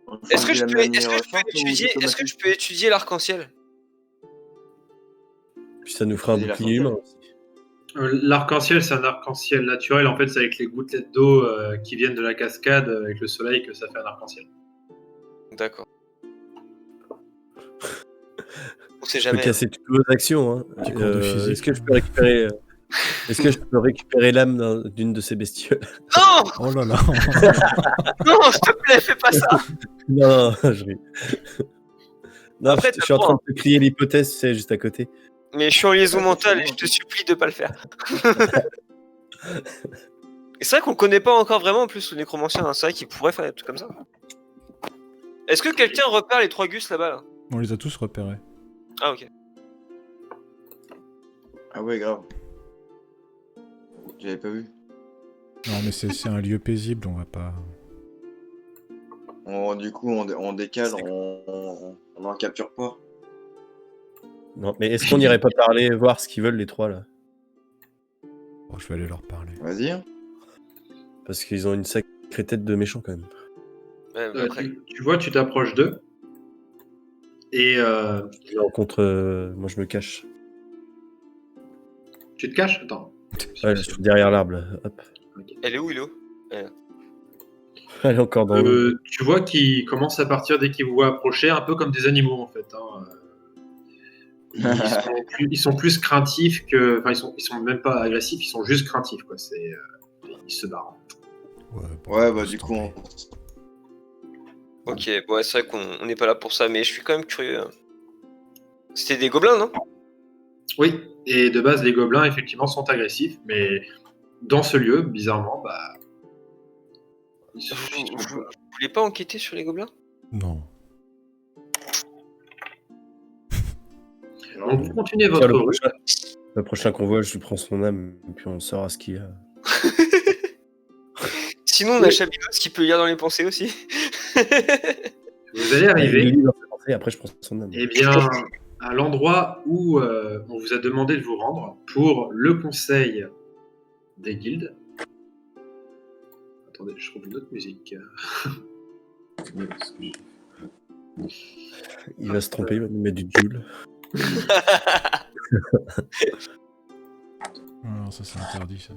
on Est-ce que choisit je la peux, meilleure chance ou est-ce que je peux étudier l'arc-en-ciel? Puis ça nous fera un Vas-y, bouclier humain aussi. L'arc-en-ciel, c'est un arc-en-ciel naturel. En fait, c'est avec les gouttelettes d'eau qui viennent de la cascade avec le soleil que ça fait un arc-en-ciel. D'accord. On sait Je peux jamais. casser toutes vos actions. Hein. Petit cours de physique. Est-ce que je peux récupérer l'âme d'une de ces bestioles? Non, Oh là là. non, s'il te plaît, fais pas ça. Non, je ris. Non, Après, je suis en train de te crier l'hypothèse, c'est juste à côté. Mais je suis en liaison Ouais, mentale et je te supplie de pas le faire. Et c'est vrai qu'on le connaît pas encore vraiment en plus, le nécromancien. Hein. C'est vrai qu'il pourrait faire des trucs comme ça. Est-ce que quelqu'un repère les 3 gus là-bas là? On les a tous repérés. Ah ok. Ah ouais, grave. J'avais pas vu. Non, mais c'est un lieu paisible, on va pas. Du coup, on décale, on en capture pas. Non, mais est-ce qu'on n'irait pas parler, voir ce qu'ils veulent les 3 là? Oh, je vais aller leur parler. Vas-y. Hein. Parce qu'ils ont une sacrée tête de méchant quand même. Ouais, mais après... Tu vois, tu t'approches d'eux. Et Je rencontre, moi je me cache. tu te caches. Attends. Ouais, je suis derrière l'arbre. Là. Hop. Elle est où, Ilo? Elle est encore dans l'eau. Tu vois qu'ils commencent à partir dès qu'ils vous voient approcher, un peu comme des animaux en fait. Hein. Ils sont plus craintifs que. Enfin, ils sont même pas agressifs, ils sont juste craintifs quoi. Ils se barrent. Ouais, Ouais, bah laisse du coup, tomber. Ok, ouais, c'est vrai qu'on n'est pas là pour ça, mais je suis quand même curieux. Hein. C'était des gobelins, non? Oui, et de base, les gobelins effectivement sont agressifs, mais dans ce lieu, bizarrement, bah. Vous voulez pas enquêter sur les gobelins? Non. Donc vous continuez Tiens, votre route. le prochain convoi, je lui prends son âme, et puis on saura ce qu'il y a. Sinon, on a Chabinos qui peut lire dans les pensées aussi. Vous allez Il arriver. lit dans ses pensées, après je prends son âme. Eh bien, à l'endroit où on vous a demandé de vous rendre pour le conseil des guildes. Attendez, je trouve une autre musique. Il va se tromper, il va nous mettre du Joule. Non, ça c'est interdit ça.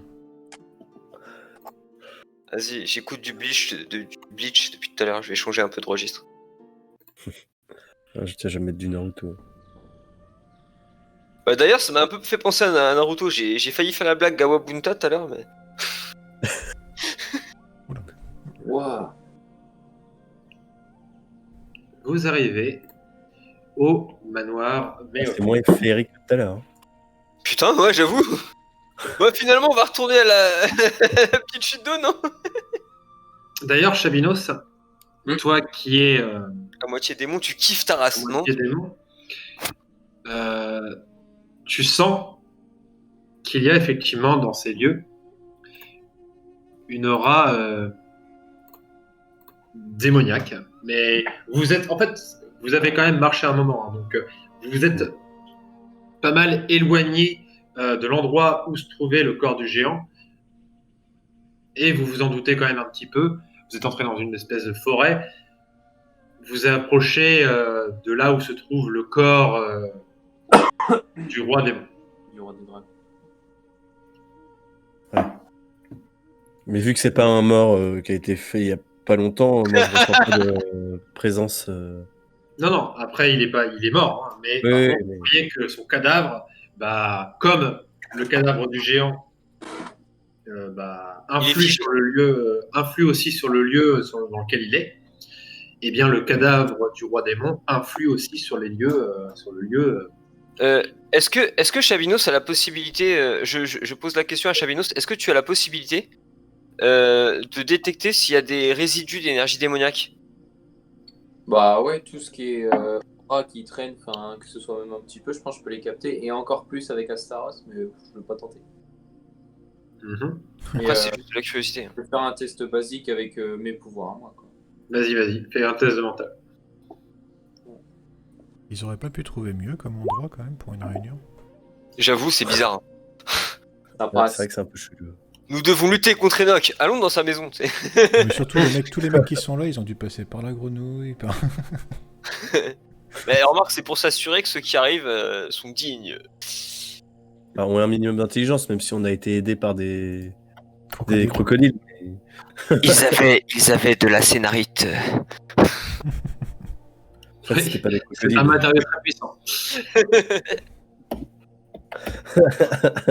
Vas-y, j'écoute du Bleach, depuis tout à l'heure, je vais changer un peu de registre. Ah, tiens, je vais mettre du Naruto. D'ailleurs, ça m'a un peu fait penser à Naruto, j'ai failli faire la blague Gawabunta tout à l'heure, mais... Waouh. Vous arrivez au manoir Méo. C'est moins féerique que tout à l'heure. Hein. Putain, ouais, j'avoue. Ouais, finalement, on va retourner à la petite chute d'eau, non? D'ailleurs, Chabinos, toi qui es À moitié démon, tu kiffes ta race, non? moitié démon, tu sens qu'il y a effectivement dans ces lieux une aura démoniaque. Mais vous êtes, en fait, vous avez quand même marché un moment, hein, donc vous êtes pas mal éloigné de l'endroit où se trouvait le corps du géant. et vous vous en doutez quand même un petit peu. Vous êtes entré dans une espèce de forêt. Vous approchez de là où se trouve le corps du roi démon. Du roi des dragons. Mais vu que c'est pas un mort qui a été fait il y a pas longtemps, moi je ressens pas de présence. Non, après il est mort, hein, mais Oui, par oui, contre, mais- vous voyez que son cadavre, comme le cadavre du géant, influe fiché. sur le lieu, influe aussi sur le lieu dans lequel il est. Eh bien, le cadavre du roi démon influe aussi sur les lieux, sur le lieu. Est-ce que Chavinos a la possibilité, je pose la question à Chavinos, est-ce que tu as la possibilité de détecter s'il y a des résidus d'énergie démoniaque? Bah ouais, tout ce qui est aura qui traîne, enfin que ce soit même un petit peu, je pense que je peux les capter. Et encore plus avec Astaros, mais je veux pas tenter. Mhm. Mais, Après, c'est juste de la curiosité. je vais faire un test basique avec mes pouvoirs, moi, quoi. Vas-y, fais un test de mental. Ils auraient pas pu trouver mieux comme endroit quand même pour une réunion. J'avoue, c'est bizarre. Hein. Ça Ouais, passe. c'est vrai que c'est un peu chelou. Nous devons lutter contre Enoch. Allons dans sa maison. Tu sais. Mais surtout, tous les mecs qui sont là, ils ont dû passer par la grenouille. Mais remarque, c'est pour s'assurer que ceux qui arrivent sont dignes. Enfin, on a un minimum d'intelligence, même si on a été aidé par des Crocodile. crocodiles. Ils avaient de la scénarite. En fait, c'était pas des C'est crocodiles. un matériau très puissant.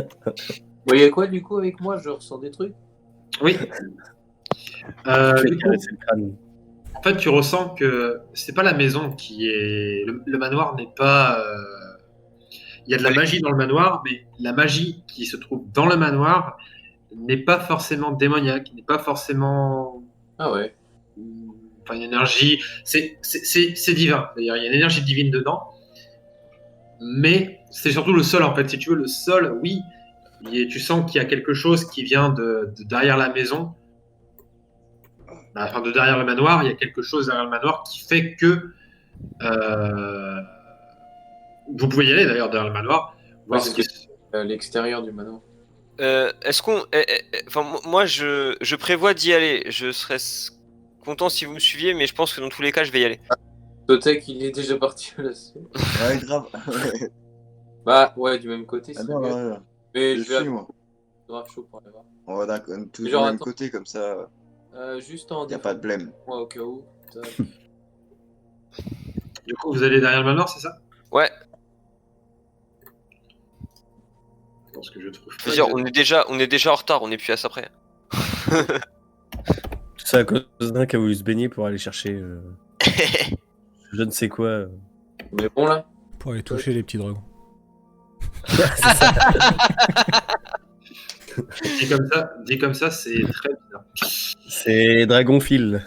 Vous voyez quoi du coup avec moi? Je ressens des trucs. Oui. Fait Du coup, caresser le crâne. en fait, tu ressens que c'est pas la maison qui est. Le manoir n'est pas. Il y a de la magie dans le manoir, mais la magie qui se trouve dans le manoir n'est pas forcément démoniaque, n'est pas forcément. Ah ouais. Enfin, une énergie. C'est divin. C'est-à-dire, il y a une énergie divine dedans. Mais c'est surtout le sol, en fait. Si tu veux, le sol, oui. Tu sens qu'il y a quelque chose qui vient de derrière la maison. Enfin, de derrière le manoir, il y a quelque chose derrière le manoir qui fait que vous pouvez y aller d'ailleurs derrière le manoir, voir Ouais, ce qui L'extérieur du manoir. Est-ce qu'on. Enfin, moi, je prévois d'y aller. Je serais content si vous me suiviez, mais je pense que dans tous les cas, je vais y aller. Totek, il est déjà parti là-dessus. Ouais, grave. Bah ouais, du même côté. Ah c'est non, mieux. non, non. Mais Je je vais suis, moi. grave chaud pour aller voir. On va d'accord, tous du Genre, même attends. côté, comme ça, Juste en y a pas de blême. moi au cas où. Tac. Du coup, vous allez derrière le manoir, c'est ça? Ouais. Parce que je trouve Je pas veux dire, exactement. on est déjà en retard. On est plus à ça près. Tout ça à cause d'un qui a voulu se baigner pour aller chercher je ne sais quoi. On est bon là? Pour aller toucher les petits dragons. Dit comme ça, c'est très bizarre. C'est Dragonfil.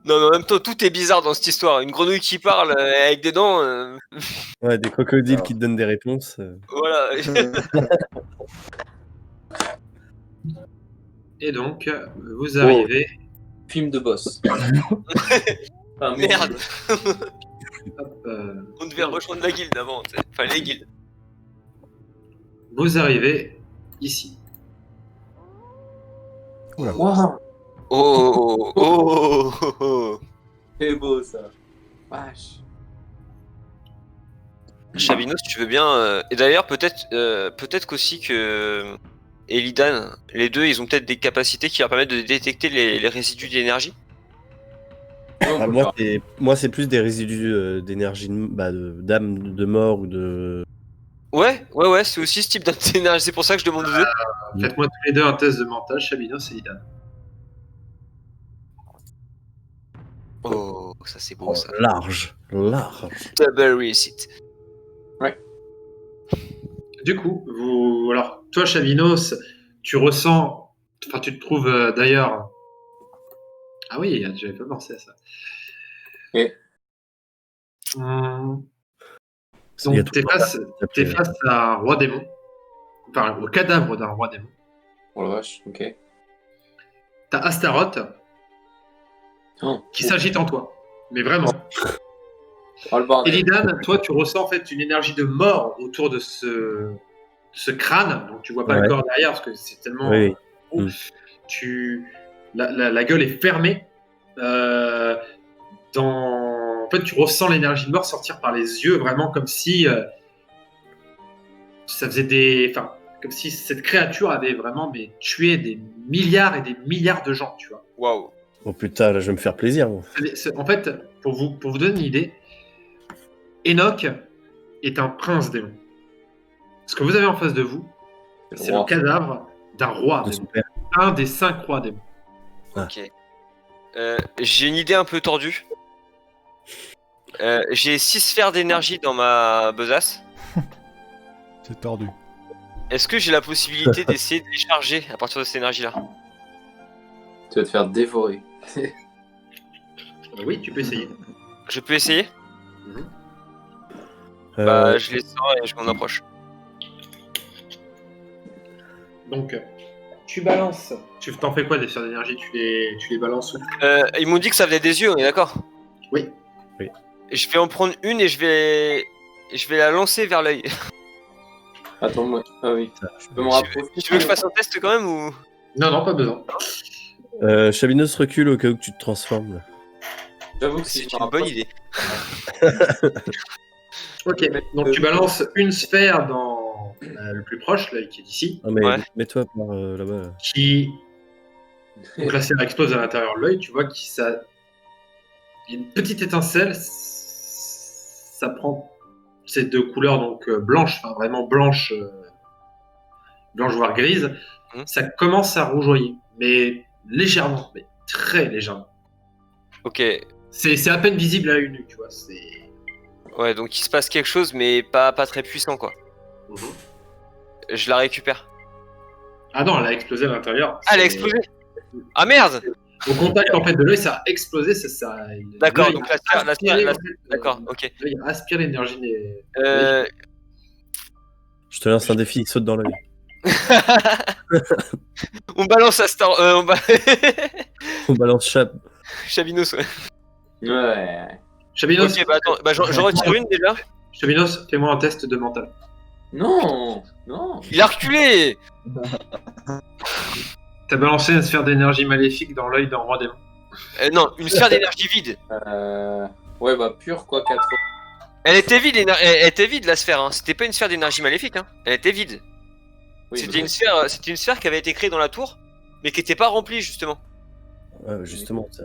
Non, mais en même temps, tout est bizarre dans cette histoire. Une grenouille qui parle avec des dents. Ouais, des crocodiles Alors. qui te donnent des réponses. Voilà. Et donc, vous arrivez. Film de boss. Enfin, Merde. Hop, On devait rejoindre la guilde avant. Tu sais. Enfin, les guildes. vous arrivez ici. Waouh, Oh. c'est beau ça. Vache. Chavinos, tu veux bien. Et d'ailleurs, peut-être qu'aussi que Elidan, les deux, ils ont peut-être des capacités qui leur permettent de détecter les résidus d'énergie. Ah, moi, c'est plus des résidus d'énergie, d'âme de mort ou de. Ouais, c'est aussi ce type d'énergie. C'est pour ça que je demande aux deux. Faites-moi tous les deux un test de mental, Chabinos et Idan. Oh, ça c'est beau ça. Large. Double réussite. Du coup, alors, toi, Chavinos, tu ressens, enfin, tu te trouves d'ailleurs. Ah oui, j'avais pas pensé à ça. Et Hum, Il y a donc, tout le monde t'es face à un roi démon, enfin, au cadavre d'un roi démon. Oh la vache, ok. T'as Astaroth Oh, qui s'agite en toi, mais vraiment. oh le bordel. Elidan, toi, tu ressens en fait une énergie de mort autour de ce crâne, donc tu vois pas Ouais. le corps derrière parce que c'est tellement Oui. gros. Mm. Tu la gueule est fermée. En fait, tu ressens l'énergie de mort sortir par les yeux, vraiment comme si ça faisait comme si cette créature avait vraiment tué des milliards et des milliards de gens, tu vois. Waouh. Oh putain, là, je vais me faire plaisir. Moi. En fait, pour vous donner une idée, Enoch est un prince démon. Ce que vous avez en face de vous, c'est le cadavre d'un roi De démon. son père. Un des 5 rois démons. Ok. J'ai une idée un peu tordue. J'ai 6 sphères d'énergie dans ma besace. C'est tordu. Est-ce que j'ai la possibilité d'essayer de les charger à partir de cette énergie-là? Tu vas te faire dévorer. Oui, tu peux essayer. Je peux essayer? Euh, Bah, je les sors et je m'en approche. Donc, tu balances. Tu t'en fais quoi des sphères d'énergie? Tu les balances où? Ils m'ont dit que ça venait des yeux, on est d'accord? Oui. Oui. Je vais en prendre une et je vais la lancer vers l'œil. Attends, moi. Ah oui. Je peux me rapprocher. Tu veux que je fasse un test quand même ou? Non, pas besoin. Chabinos recule au cas où tu te transformes. Là. J'avoue que si C'est je me une bonne rapproche- idée. Ok, donc tu balances une sphère dans le plus proche, là, qui est ici, Ah, mais Ouais. mets-toi par là-bas. Là. qui. Donc la sphère explose à l'intérieur de l'œil, tu vois qu'il y a une petite étincelle, ça prend ces deux couleurs, donc blanche, enfin vraiment blanche, blanche voire grise, ça commence à rougeoyer, mais légèrement, mais très légèrement. Ok. C'est à peine visible à l'œil nu, tu vois. Ouais, donc il se passe quelque chose, mais pas très puissant, quoi. Je la récupère. Ah non, elle a explosé à l'intérieur. Ah, elle a explosé. Ah merde. Au contact en fait de l'œil, ça a explosé, ça. D'accord, l'œil donc a aspiré, en fait, d'accord, ok. l'œil a aspiré l'énergie des. Je te lance un défi, saute dans l'œil. On balance à Star... On balance Chab. Chabinos, ouais. Ouais. Chabinos, Ok, bah attends, bah j'en retire une déjà. Chabinos, fais-moi un test de mental. Non. Il a reculé. T'as balancé une sphère d'énergie maléfique dans l'œil d'un roi démon. Non, une sphère d'énergie vide. Ouais, bah pur quoi, 4. Elle était vide, elle était vide la sphère, hein. C'était pas une sphère d'énergie maléfique, hein. Elle était vide. Oui, C'était une sphère qui avait été créée dans la tour, mais qui était pas remplie justement. Ouais, justement, ça.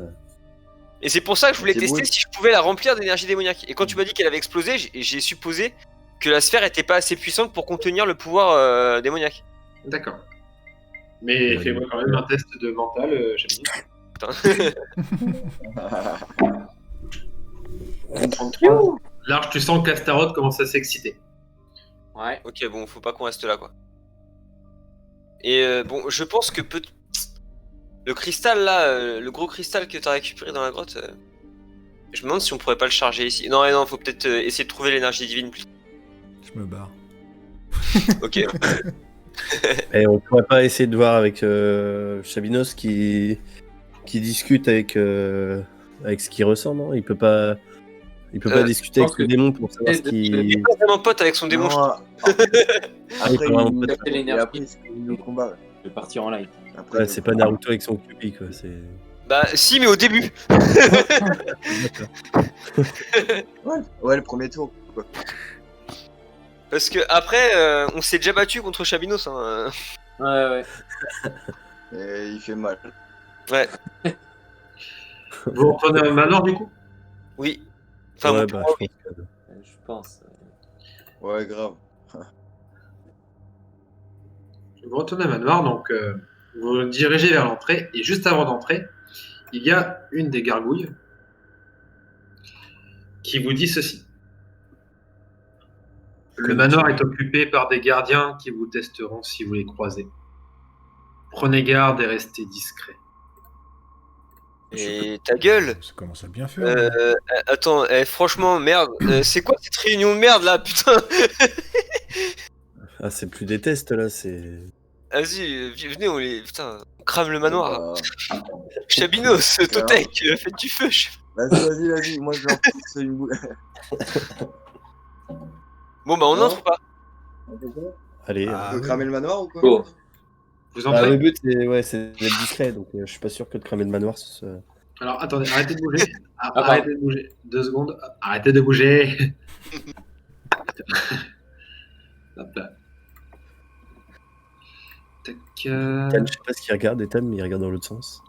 Et c'est pour ça que je voulais C'est tester beau. si je pouvais la remplir d'énergie démoniaque. Et quand tu m'as dit qu'elle avait explosé, j'ai supposé que la sphère était pas assez puissante pour contenir le pouvoir démoniaque. D'accord. Mais Ouais. fais-moi quand même un test de mental, Chabinos. Putain. 33. Large, tu sens qu'Astaroth commence à s'exciter. Ouais. Ok, bon, faut pas qu'on reste là, quoi. Et bon, je pense que le cristal là, le gros cristal que t'as récupéré dans la grotte, je me demande si on pourrait pas le charger ici. Non, faut peut-être essayer de trouver l'énergie divine plus. Je me barre. Ok. Et on pourrait pas essayer de voir avec Chabinos qui discute avec ce qu'il ressent, non? Il peut pas discuter je avec pense le que- démon pour savoir ce Il est qu'il. pas vraiment pote avec son démon. Non, après, il prend un il peu de- et après, il au combat. Je vais partir en live. Après, Ouais, c'est pas Naruto avec son Kyuubi, quoi. C'est. Bah si, mais au début. Ouais, le premier tour. Quoi. Parce que après, on s'est déjà battu contre Chabinos. Hein. Ouais. Et il fait mal. Ouais. Vous reprenez un manoir du coup? Oui. Enfin, Ouais, mon bah, pouvoir, je oui. pense que- Je pense. Ouais, grave. Vous retournez à manoir, donc vous vous dirigez vers l'entrée, et juste avant d'entrer, il y a une des gargouilles qui vous dit ceci. Le manoir est occupé par des gardiens qui vous testeront si vous les croisez. Prenez garde et restez discret. Et ta gueule. Ça commence à bien faire. Attends, franchement, merde. C'est quoi cette réunion de merde là, putain? Ah, c'est plus des tests là, c'est. Vas-y, venez, putain, on crame le manoir. Bah, Chabinos, Totek, faites du feu. Vas-y. Moi, je vais en pousser une boule. Bon bah on Non. entre ou pas? Allez, Ah, On peut oui. cramer le manoir ou quoi? Go. Vous Bah, entrez. le but, c'est d'être discret, donc je suis pas sûr que de cramer le manoir, Alors, attendez, arrêtez de bouger. pardon. Arrêtez de bouger. 2 secondes. Arrêtez de bouger. Hop là. Tac. Ethan, je sais pas ce qu'il regarde, Ethan, mais il regarde dans l'autre sens.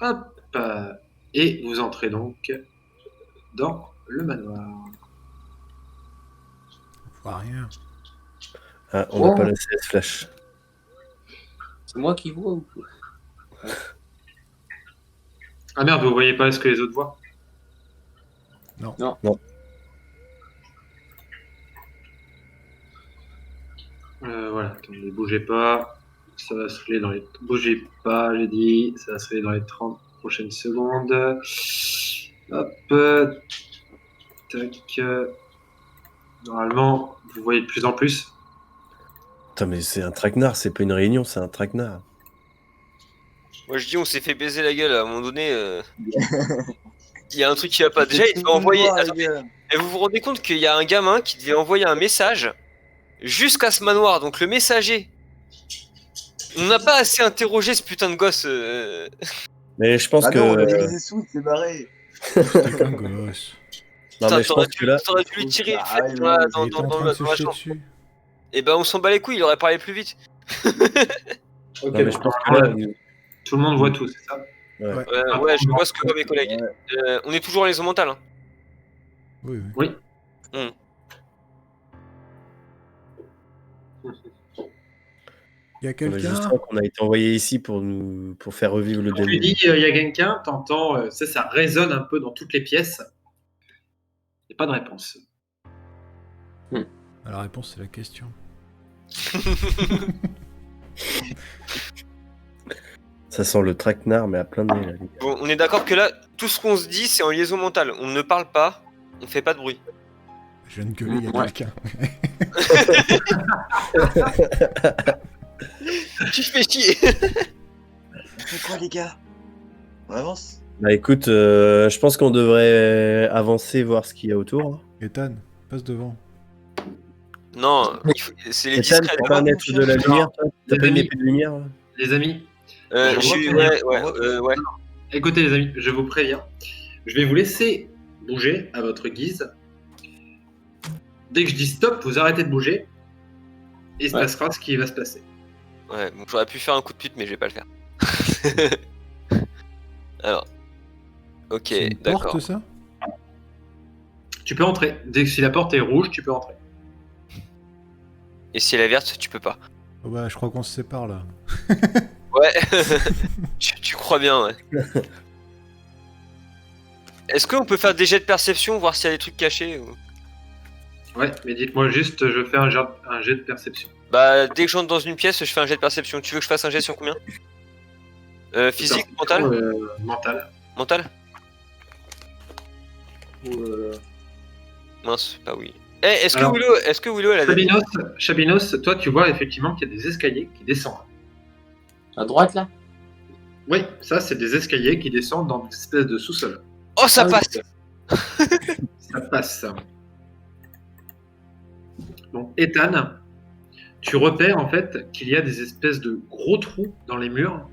Hop. Et vous entrez donc dans le manoir. On voit rien. Ah, on n'a Oh. pas la CS Flash. C'est moi qui vois ou quoi? Ah merde, vous voyez pas ce que les autres voient? Non. Non. Non. Voilà, attendez, bougez pas. Ça va se régler dans les. Bougez pas, j'ai dit. Ça va se régler dans les 30 prochaines secondes. Hop. Tac. Normalement, vous voyez de plus en plus. Putain, mais c'est un traquenard, c'est pas une réunion, c'est un traquenard. Moi je dis on s'est fait baiser la gueule à un moment donné. Il y a un truc qui va pas. Déjà il devait envoyer. Attendez, et vous vous rendez compte qu'il y a un gamin qui devait envoyer un message jusqu'à ce manoir. Donc le messager. On n'a pas assez interrogé ce putain de gosse. Mais je pense Ah que. non, on a gagné des sous, c'est barré. C'était qu'un gosse. Non, mais je pense que là. T'aurais dû lui tirer une Ah, flèche il dans la- est dans- Il était dans- en dans train la de se dans la chier chambre. dessus. Et ben on s'en bat les couilles, il aurait parlé plus vite. Ok, Non, mais je pense que là. tout le monde voit tout, c'est ça? Ouais. Ouais, je vois ce que voient mes collègues. Ouais. On est toujours en liaison mentale. Hein. Oui, oui. Oui. Il y a Je quelqu'un. sens qu'on a été envoyé ici pour faire revivre le Quand tu début. dis il y a quelqu'un, t'entends, ça résonne un peu dans toutes les pièces. Il n'y a pas de réponse. La réponse, c'est la question. Ça sent le traquenard, mais à plein de nez, là, les gars. Bon, on est d'accord que là, tout ce qu'on se dit, c'est en liaison mentale. On ne parle pas, on fait pas de bruit. Je viens de gueuler, il y a Ouais. quelqu'un. Tu fais chier. On fait quoi, les gars? On avance? Bah écoute, je pense qu'on devrait avancer, voir ce qu'il y a autour. Ethan, passe devant. Non, c'est les Ethan, discrets. t'as pas un être de la lumière, toi? T'as Les pas une amis. épée de lumière, là? Les amis, Je suis. Ouais. écoutez les amis, je vous préviens. Je vais vous laisser bouger à votre guise. Dès que je dis stop, vous arrêtez de bouger. Et il se Ouais. passera ce qui va se passer. Ouais, bon, j'aurais pu faire un coup de pute, mais je vais pas le faire. Alors. Ok, C'est une d'accord. porte, ça? Tu peux entrer. Dès que si la porte est rouge, tu peux entrer. Et si elle est verte, tu peux pas. Oh bah, je crois qu'on se sépare là. Ouais, tu crois bien, ouais. Est-ce qu'on peut faire des jets de perception, voir s'il y a des trucs cachés ou... Ouais, mais dites-moi juste, je fais un jet de perception. Bah, dès que j'entre dans une pièce, je fais un jet de perception. Tu veux que je fasse un jet sur combien Physique, mental Mental. Mental Ou, Mince, bah oui. Eh, est-ce Alors, que Willow, elle a des... Chabinos, toi tu vois effectivement qu'il y a des escaliers qui descendent. À droite, là? Oui, ça c'est des escaliers qui descendent dans des espèces de sous-sol. Oh, ça Ah oui, passe Ça passe ça. Donc Ethan, tu repères en fait qu'il y a des espèces de gros trous dans les murs,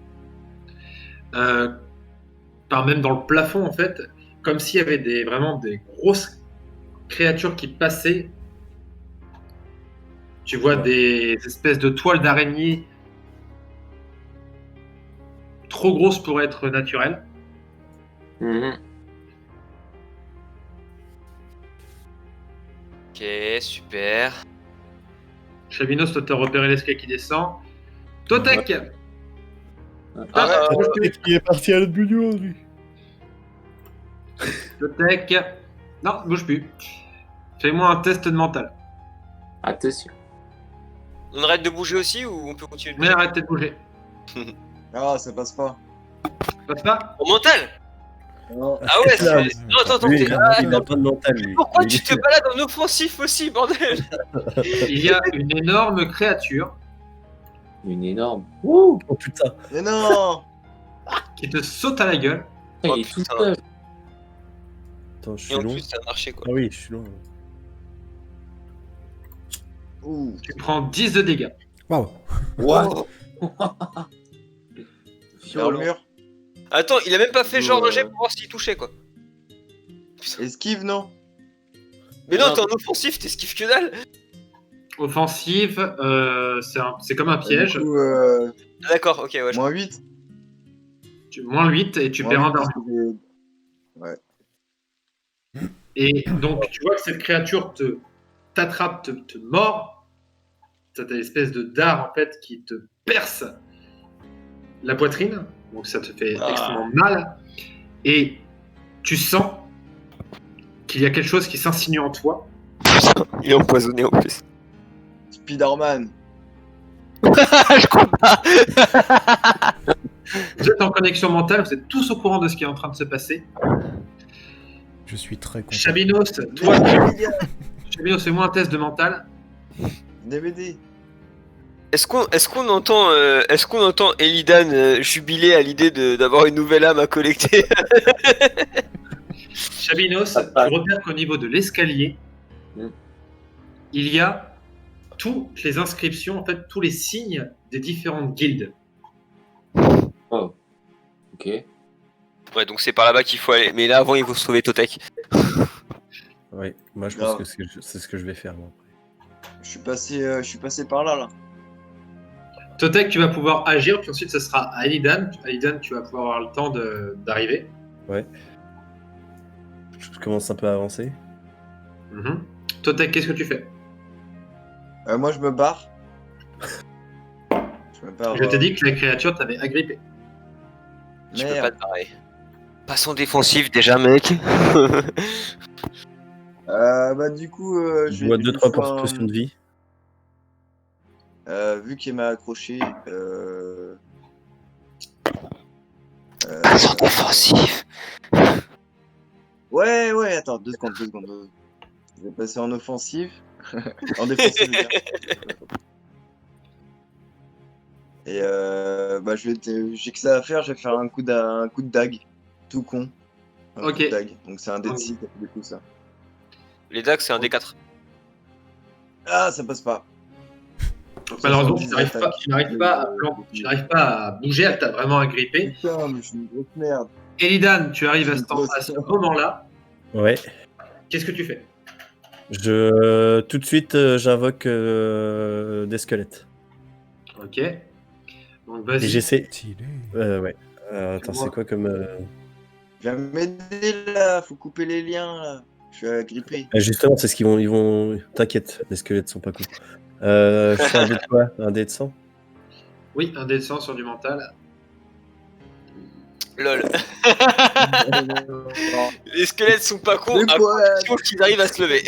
par même dans le plafond en fait, comme s'il y avait vraiment des grosses créatures qui passaient. Tu vois des espèces de toiles d'araignée trop grosses pour être naturelles. Mhm. Ok, super. Chabinos, toi t'as repéré l'escalier qui descend. Totek, Ah, Il est parti à l'autre bout du monde, lui. Totek. Non, bouge plus. Fais-moi un test de mental. Attention. on arrête de bouger aussi ou on peut continuer de Mais bouger arrêtez de bouger. Ah, ça passe pas. Passe pas. Au mental Non. Ah ouais, c'est... Non, Non, attends, Lui, t'es- il a pas de mental, lui. Pourquoi Lui, tu te balades en offensif aussi, bordel? Il y a une énorme créature Une énorme. Ouh! Oh putain. Mais non! qui te saute à la gueule. Putain, Oh, il est tout putain. seul. Attends, je Et suis en long. plus, ça a marché, quoi. Ah oui, je suis long. Ouh. Tu prends 10 de dégâts. Waouh. Wow. Vers le mur. Attends, il a même pas fait genre un jet Euh. pour voir s'il touchait quoi. Esquive, non? Mais non, Non. t'es en offensif, t'esquives que dalle. Offensive, c'est comme un piège. Du coup, Ah, d'accord, ok, ouais. moins 8. Moins 8 et tu Moins perds 8 un parce d'armure. que Et donc, tu vois que cette créature t'attrape, te mord. Cette espèce de dard, en fait, qui te perce la poitrine. Donc, ça te fait extrêmement mal. Et tu sens qu'il y a quelque chose qui s'insinue en toi. Il est empoisonné en plus. Spider-Man. Je crois pas. Vous êtes en connexion mentale, vous êtes tous au courant de ce qui est en train de se passer. Je suis très content. Chabinos, toi, Chabinos, fais-moi un test de mental. DVD. Est-ce qu'on entend Elidan jubiler à l'idée d'avoir une nouvelle âme à collecter? Chabinos, tu repères qu'au niveau de l'escalier, il y a toutes les inscriptions, en fait, tous les signes des différentes guildes. Ok. Ouais, donc c'est par là-bas qu'il faut aller. Mais là, avant, il faut sauver Totek. Ouais, moi je Grave. pense que c'est ce que je vais faire. Moi. Je suis passé par là. Totek, tu vas pouvoir agir, puis ensuite, ce sera à Elidan. Elidan, tu vas pouvoir avoir le temps d'arriver. Ouais. Je commence un peu à avancer. Mhm. Totek, qu'est-ce que tu fais? Moi, je me barre. Je me barre. Je t'ai dit que la créature t'avait agrippé. Je peux pas Merde. te barrer. Passons défensif déjà, mec. Bah, du coup, Je vois 2-3 faut potions de vie. vu qu'il m'a accroché. Passons défensif. Ouais, attends, 2 secondes. Je vais passer en offensive. En défensive. je veux dire. Et bah, j'ai que ça à faire, je vais faire un coup de dague. Tout con. Un Ok. coup de dague. Donc c'est un dé de 6, du coup, ça. Les dagues, c'est un D4. Ah, ça passe pas. Donc, malheureusement, tu 70 n'arrives pas, attaques. tu n'arrives pas à bouger, elle t'a vraiment agrippé. Putain, mais je suis une grosse merde. Elidan, tu arrives à ce moment-là. Ouais. Qu'est-ce que tu fais? Tout de suite, j'invoque des squelettes. Ok. Donc Et vas-y. j'essaie. Stylé. Ouais. Attends, c'est quoi comme. Viens m'aider là, faut couper les liens là. Je suis agrippé. Justement, c'est ce qu'ils vont. T'inquiète, les squelettes sont pas cool. Je fais un dé de quoi? Un dé de 100? Oui, un dé de 100 sur du mental. Lol. Les squelettes sont pas cons, Mais à quoi condition qu'ils arrivent à se lever.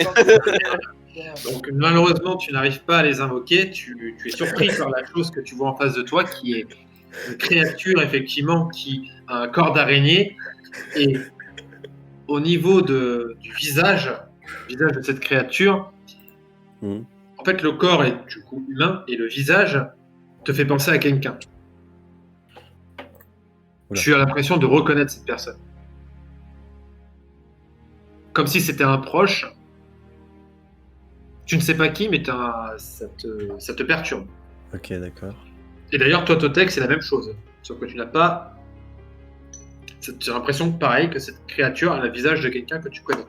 Donc malheureusement, tu n'arrives pas à les invoquer. Tu es surpris par la chose que tu vois en face de toi, qui est une créature effectivement qui a un corps d'araignée. Et au niveau du visage de cette créature, Mhm. en fait, le corps est du coup humain et le visage te fait penser à quelqu'un. Oula. Tu as l'impression de reconnaître cette personne. Comme si c'était un proche. Tu ne sais pas qui, mais ça te perturbe. Ok, d'accord. Et d'ailleurs, toi, Totek, c'est la même chose. Sauf que tu n'as pas. Tu as l'impression, pareil, que cette créature a le visage de quelqu'un que tu connais.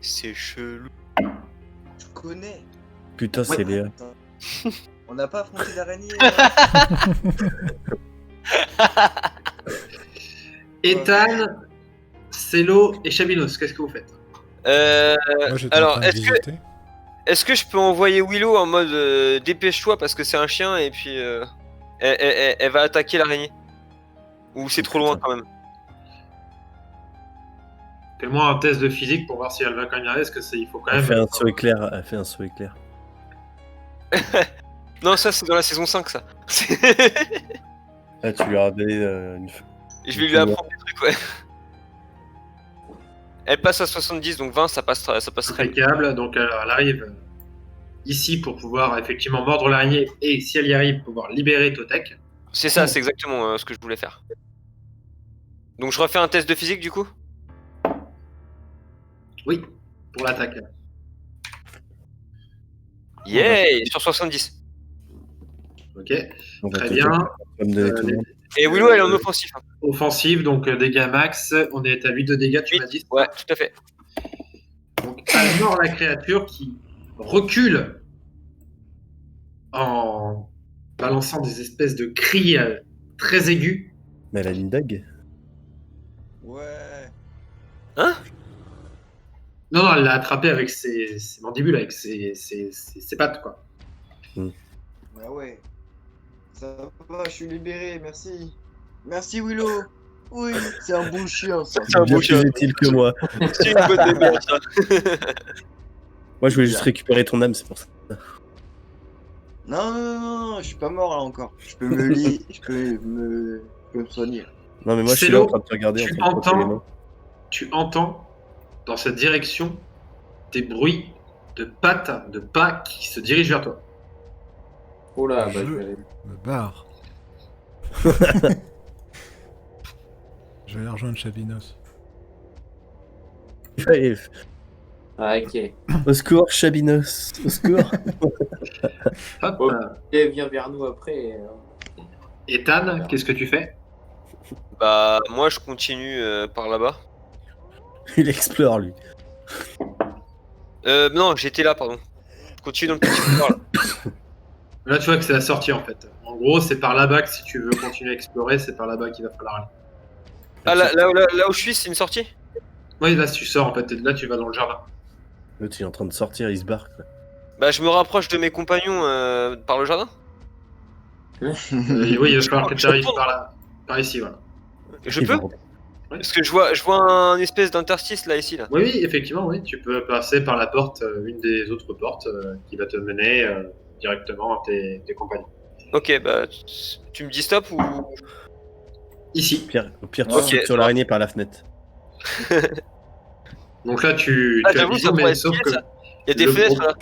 C'est chelou. Je connais. Putain, c'est Léa. Attends. On n'a pas affronté d'araignée. Ethan, Celo et Chabinos, qu'est-ce que vous faites? Moi, j'étais en Alors, train de visiter. est-ce que je peux envoyer Willow en mode dépêche-toi parce que c'est un chien et puis elle va attaquer l'araignée? Ou c'est trop loin quand même? Fais-moi un test de physique pour voir si elle va quand même y arriver, parce que il faut quand Elle même. fait un saut éclair. Elle fait un saut éclair. Non, ça c'est dans la saison 5 ça. Ah, tu lui as donné une. Je vais lui apprendre des trucs, ouais. Elle passe à 70, donc 20 ça passerait. Impeccable. Donc elle arrive ici pour pouvoir effectivement mordre l'araignée et si elle y arrive, pouvoir libérer Totek. C'est ça, c'est exactement ce que je voulais faire. Donc je refais un test de physique du coup? Oui, pour l'attaque. Yeah, sur 70. Ok, On va très te bien. faire comme de tout le monde. Et Willow, elle est en offensif. Hein. Offensive, donc dégâts max. On est à 8 de dégâts, tu m'as dit. Ouais, tout à fait. Donc, à mort la créature qui recule en balançant des espèces de cris très aigus. Mais elle a une dague. Ouais. Non, non, elle l'a attrapé avec ses mandibules, avec ses pattes, quoi. Ah ouais. Ça va, je suis libéré, merci. Merci Willow. Oui, c'est un bon chien ça. C'est un Bien beau plus chien. utile que moi. C'est une bonne démarche, ça. Moi, je voulais juste récupérer ton âme, c'est pour ça. Non, non, non, je suis pas mort là encore. Je peux je peux me soigner. Non, mais moi, je suis C'est là en l'eau. train de te regarder. Tu en train de frotter les entends, mains. tu entends dans cette direction des bruits de pattes, de pas qui se dirigent vers toi. Oh là, bah, Je- je vais aller. Me barre. Je vais aller rejoindre Chabinos. Ouais, Ah, ok. au secours, Chabinos. Au secours. Hop. Oh. Et viens vers nous après. Ethan, qu'est-ce que tu fais? Bah, moi, je continue par là-bas. Il explore, lui. Non, j'étais là, pardon. Je continue dans le petit couloir, là. Là, tu vois que c'est la sortie en fait. En gros, c'est par là-bas que si tu veux continuer à explorer, c'est par là-bas qu'il va falloir aller. Ah, là où je suis, c'est une sortie? Oui, là, si tu sors en fait, là, tu vas dans le jardin. L'autre, il est en train de sortir, il se barre. Quoi. Bah, je me rapproche de mes compagnons par le jardin. Oui, il va falloir que Je tu arrives retourne. par ici, voilà. Je Il peux? va rentrer. Parce que je vois un espèce d'interstice là, ici, là. Oui, oui, effectivement, oui. Tu peux passer par la porte, une des autres portes qui va te mener directement à tes compagnons. Ok, bah, tu me dis stop ou. Ici. Au pire, tu Ok, sautes ça sur va. l'araignée par la fenêtre. Donc là, tu Ah, as j'avoue, vision, ça mais pourrait sauf être que stylé, ça. Il y a des le fenêtres gros- là.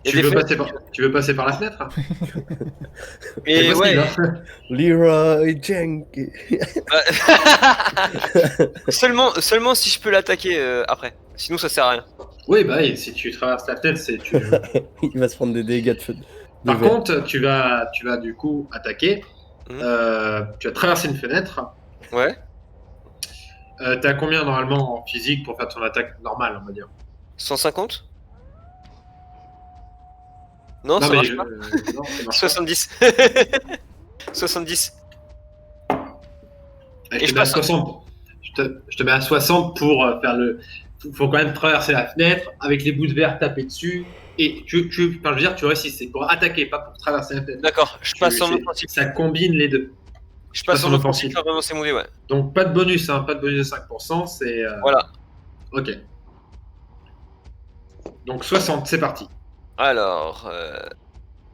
Il y a des fenêtres. tu veux passer par la fenêtre, hein? Et C'est possible, ouais. hein. Leroy Jenkins. seulement si je peux l'attaquer après. Sinon, ça sert à rien. Oui, bah oui, si tu traverses la fenêtre, c'est tu. Il va se prendre des dégâts de feu. Par verre. contre, tu vas du coup attaquer. Mhm. Tu vas traverser une fenêtre. Ouais. T'as combien normalement en physique pour faire ton attaque normale, on va dire? 150? Non, ça mais marche pas. non, ça marche pas. 70. 70. Je Et te je mets à passe. 60. Je te mets à 60 pour faire le. Faut quand même traverser la fenêtre avec les bouts de verre taper dessus. Et enfin, je veux dire, tu réussis. C'est pour attaquer, pas pour traverser la fenêtre. D'accord, je passe en C'est- offensive. Ça combine les deux. Je passe passe en en offensive offensive. pour relancer mon dé, ouais. Donc pas de bonus, hein, pas de bonus de 5%. C'est. Voilà. Ok. Donc 60, c'est parti. Alors,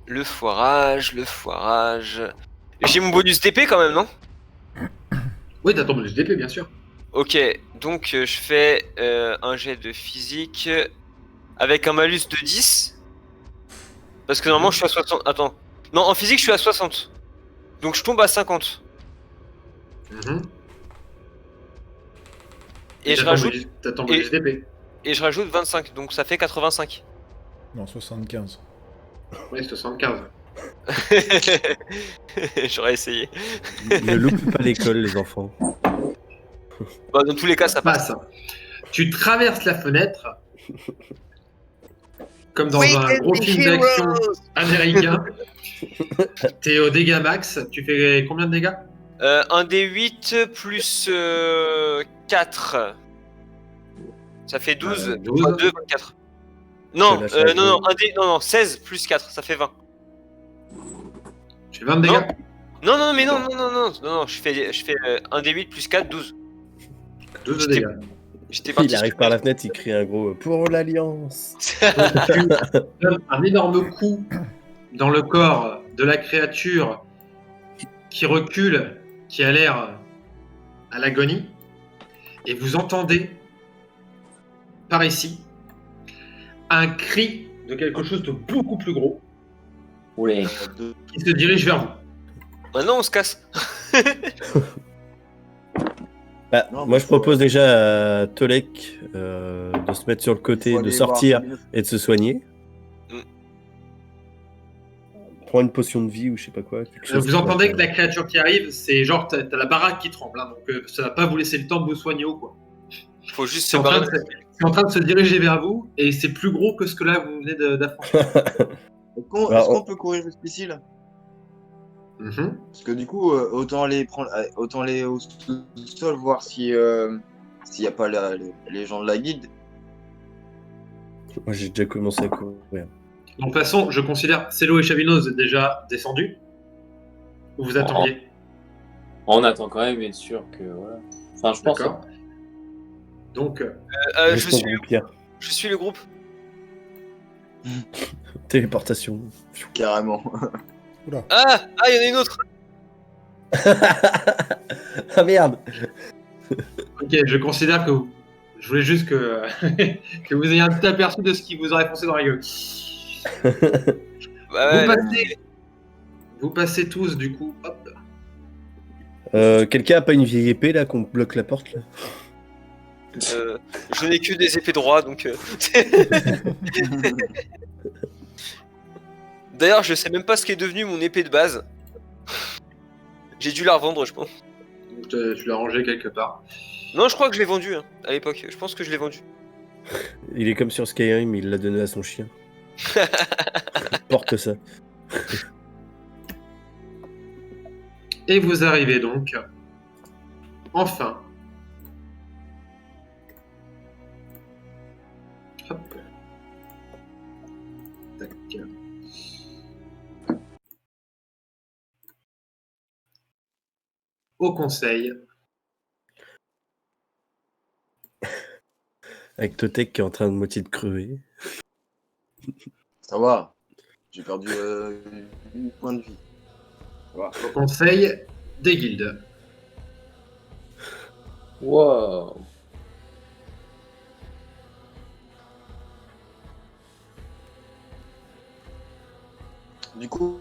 le foirage. J'ai mon bonus d'épée quand même, non? Oui, t'as ton bonus d'épée, bien sûr. Ok, donc je fais un jet de physique avec un malus de 10. Parce que normalement je suis à 60. Attends. Non, en physique je suis à 60. Donc je tombe à 50. Mhm. Et je t'as ton rajoute, bonus- T'as ton bonus d'épée. et je rajoute 25. Donc ça fait 85. Non, 75. Oui, 75. J'aurais essayé. Ne loupe pas l'école, les enfants. Bah, dans tous les cas, ça passe. Passe. Tu traverses la fenêtre. Comme dans un gros film d'action américain. T'es au dégâts max. Tu fais combien de dégâts? Un D8 plus 4. Ça fait 12. 12. Enfin, 2, 24. Non, C'est la non, charge. non, 16 plus 4, ça fait 20. Tu fais 20 de dégâts? Non, mais non, je fais un D8 plus 4, 12. 12 de dégâts. J'étais parti. Il arrive par la fenêtre, il crie un gros pour l'Alliance. Tu donnes un énorme coup dans le corps de la créature qui recule, qui a l'air à l'agonie. Et vous entendez, par ici, un cri de quelque chose de beaucoup plus gros Oulé. qui se dirige vers vous. Maintenant, on se casse. Bah, Non, moi, bah, je propose déjà à Tolek de se mettre sur le côté, Faut de aller sortir voir. et de se soigner. prends une potion de vie ou je sais pas quoi. quelque chose Vous qui entendez va que te- la créature qui arrive, c'est genre, t'as la baraque qui tremble, hein, donc ça va pas vous laisser le temps de vous soigner ou quoi. Faut juste C'est se en, train barrer. de se- c'est en train de se diriger vers vous, et c'est plus gros que ce que là vous venez d'affronter. Est-ce qu'on peut courir jusqu'ici là? Mhm. Parce que du coup, autant aller prendre, autant aller au sous-sol voir si s'il n'y a pas les gens de la guilde. Moi, j'ai déjà commencé à courir. Donc, de toute façon, je considère Celo et Chavinos déjà descendus. Ou vous attendiez? On attend quand même, être sûr que. Voilà. Enfin, je pense. D'accord. Donc, Reste en groupe, Pierre. Je suis le groupe. Téléportation. Carrément. Ah, il y en a une autre. Ah merde. ok, je considère que je voulais juste que, que vous ayez un petit aperçu de ce qui vous aurait foncé dans la gueule. Bah ouais, Vous passez tous, du coup, hop. Quelqu'un a pas une vieille épée là qu'on bloque la porte là? je n'ai que des épées droits, donc. D'ailleurs, je sais même pas ce qu'est devenu mon épée de base. J'ai dû la revendre, je pense. Donc, tu l'as rangé quelque part. Non, je crois que je l'ai vendu hein, à l'époque. Je pense que je l'ai vendu. Il est comme sur Skyrim, il l'a donné à son chien. Porte ça. Et vous arrivez donc, enfin. Hop. Tac. Au conseil. Avec Totek qui est en train de moitié de crever. Ça va. J'ai perdu 8 points de vie. Ça va. Au conseil des guildes. Wow. Du coup,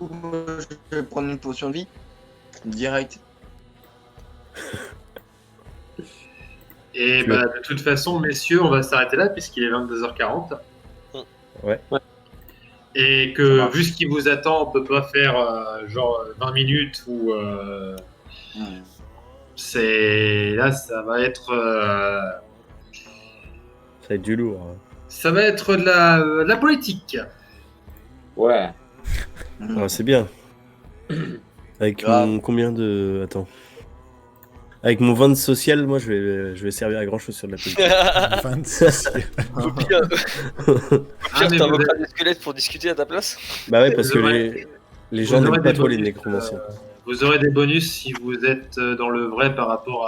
je vais prendre une potion de vie. Direct. Et Tu bah, de toute façon, messieurs, on va s'arrêter là puisqu'il est 22h40. Ouais. Et Ça que marche. vu ce qui vous attend, on peut pas faire genre 20 minutes ou c'est là, ça va être Ça va être du lourd. Hein. ça va être de la politique. Ouais. Ah, c'est bien. Avec Grave. mon combien de... Attends. Avec mon 20 de social, moi je vais servir à grand chose sur de la politique. 26. Au pire, Ah, mais t'invoqueras vous- des squelettes pour discuter à ta place. Bah ouais, parce Vous que aurez- les gens vous aurez n'aiment pas des trop les bonus, nécromanciens. Vous aurez des bonus si vous êtes dans le vrai par rapport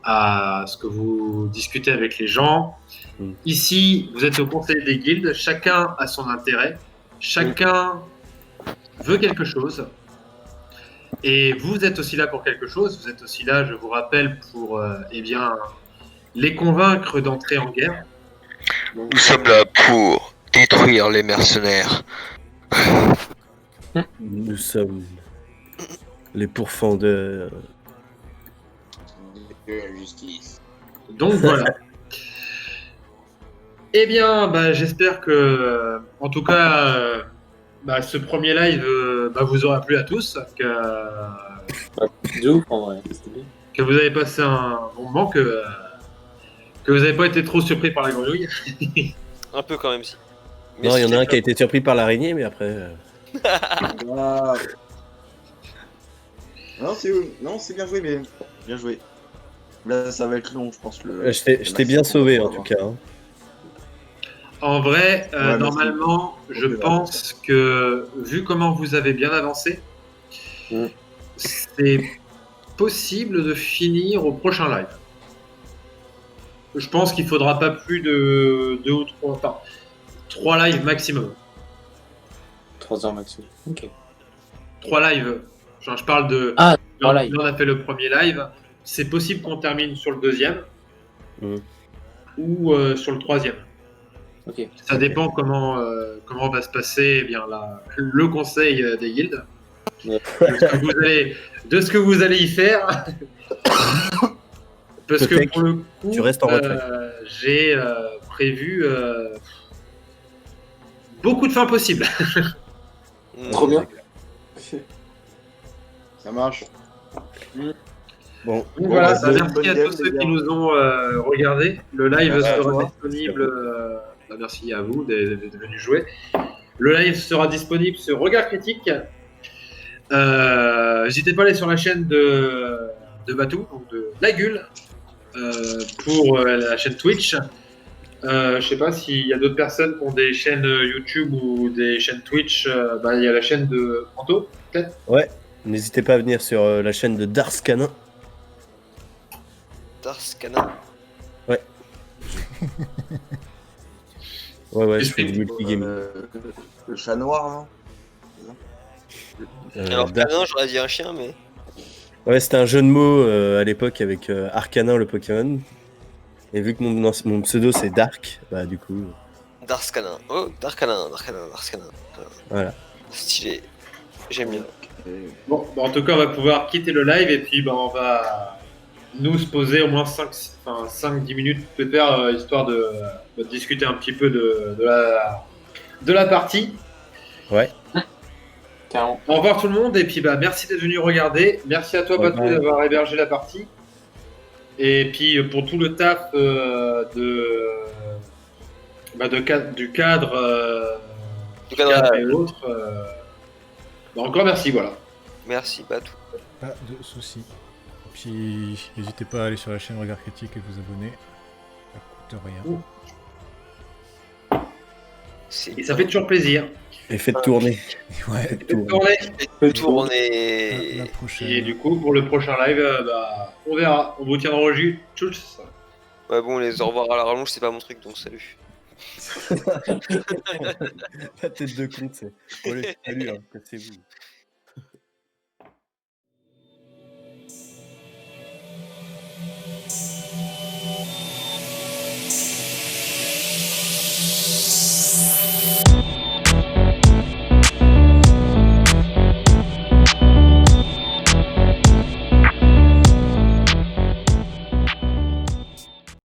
à ce que vous discutez avec les gens. Mm. Ici, vous êtes au conseil des guildes, chacun a son intérêt, chacun veut quelque chose. Et vous êtes aussi là pour quelque chose, vous êtes aussi là, je vous rappelle, pour eh bien, les convaincre d'entrer en guerre. Donc, Nous sommes là pour détruire les mercenaires. Nous sommes les pourfendeurs. Justice. Donc voilà. Eh bien, bah, j'espère que, en tout cas, bah, ce premier live vous aura plu à tous, De ouf en vrai. C'était bien. que vous avez passé un bon moment, que vous n'avez pas été trop surpris par la grenouille. Un peu quand même, si. Mais Non, il y en a c'était un qui a été surpris par l'araignée, mais après... Grave. Non, c'est bien joué, mais bien joué. Là, ça va être long, je pense. Je t'ai bien sauvé en tout cas. Hein. En vrai, Ouais, merci. normalement, je Ok, pense que, vu comment vous avez bien avancé, Mm. c'est possible de finir au prochain live. Je pense qu'il faudra pas plus de 2 ou 3, enfin, 3 lives maximum. 3 heures maximum. Ok. 3 lives. Genre, je parle de. Ah, là, 3 lives. là, on a fait le premier live. C'est possible qu'on termine sur le deuxième ou sur le troisième. Ok. Ça dépend comment va se passer eh bien, le conseil des guildes. Ouais. De ce que vous allez y faire. Parce que Peut-être pour le coup, tu restes en retrait. j'ai prévu beaucoup de fins possibles. Trop bien. Ça marche. Bon, Donc voilà, ça, bonne merci à game, tous les ceux gars. qui nous ont regardés. Le live Merci à sera toi. disponible. Merci à vous d'être venus jouer. Le live sera disponible sur Regard Critique. N'hésitez pas à aller sur la chaîne de Batou, donc de Lagul, pour la chaîne Twitch. Je sais pas s'il y a d'autres personnes qui ont des chaînes YouTube ou des chaînes Twitch. Il y a la chaîne de Anto, peut-être. ouais, n'hésitez pas à venir sur la chaîne de Dars Canin. Dars Canin. Ouais, je fais du multigaming. Le chat noir, non? Alors, Dar- Canin, j'aurais dit un chien, mais. Ouais, c'était un jeu de mots à l'époque avec Arcanin le Pokémon. Et vu que mon pseudo c'est Dark, bah du coup, Dars Canin. Oh, Dars Canin. voilà. Stylé. J'aime bien. Bon, en tout cas, on va pouvoir quitter le live et puis on va nous se poser au moins 5-10 minutes pépère, histoire de discuter un petit peu de la partie. Ouais. Carrément. Au revoir tout le monde et puis merci d'être venu regarder. Merci à toi Ouais, Batou ouais. d'avoir hébergé la partie. Et puis pour tout le taf du cadre, et autres. Encore merci, voilà. Merci, Batou. Pas de soucis. Puis n'hésitez pas à aller sur la chaîne Regard Critique et vous abonner. Ça coûte rien. Et ça fait toujours plaisir. Et faites tourner. Ouais. Faites tourner. Tourner. La prochaine. Et du coup, pour le prochain live, on verra. On vous tiendra au jus. Tchuss. Ouais, bon, les au revoir à la rallonge, c'est pas mon truc, donc salut. La tête de con, c'est. Allez, salut, hein, cassez-vous.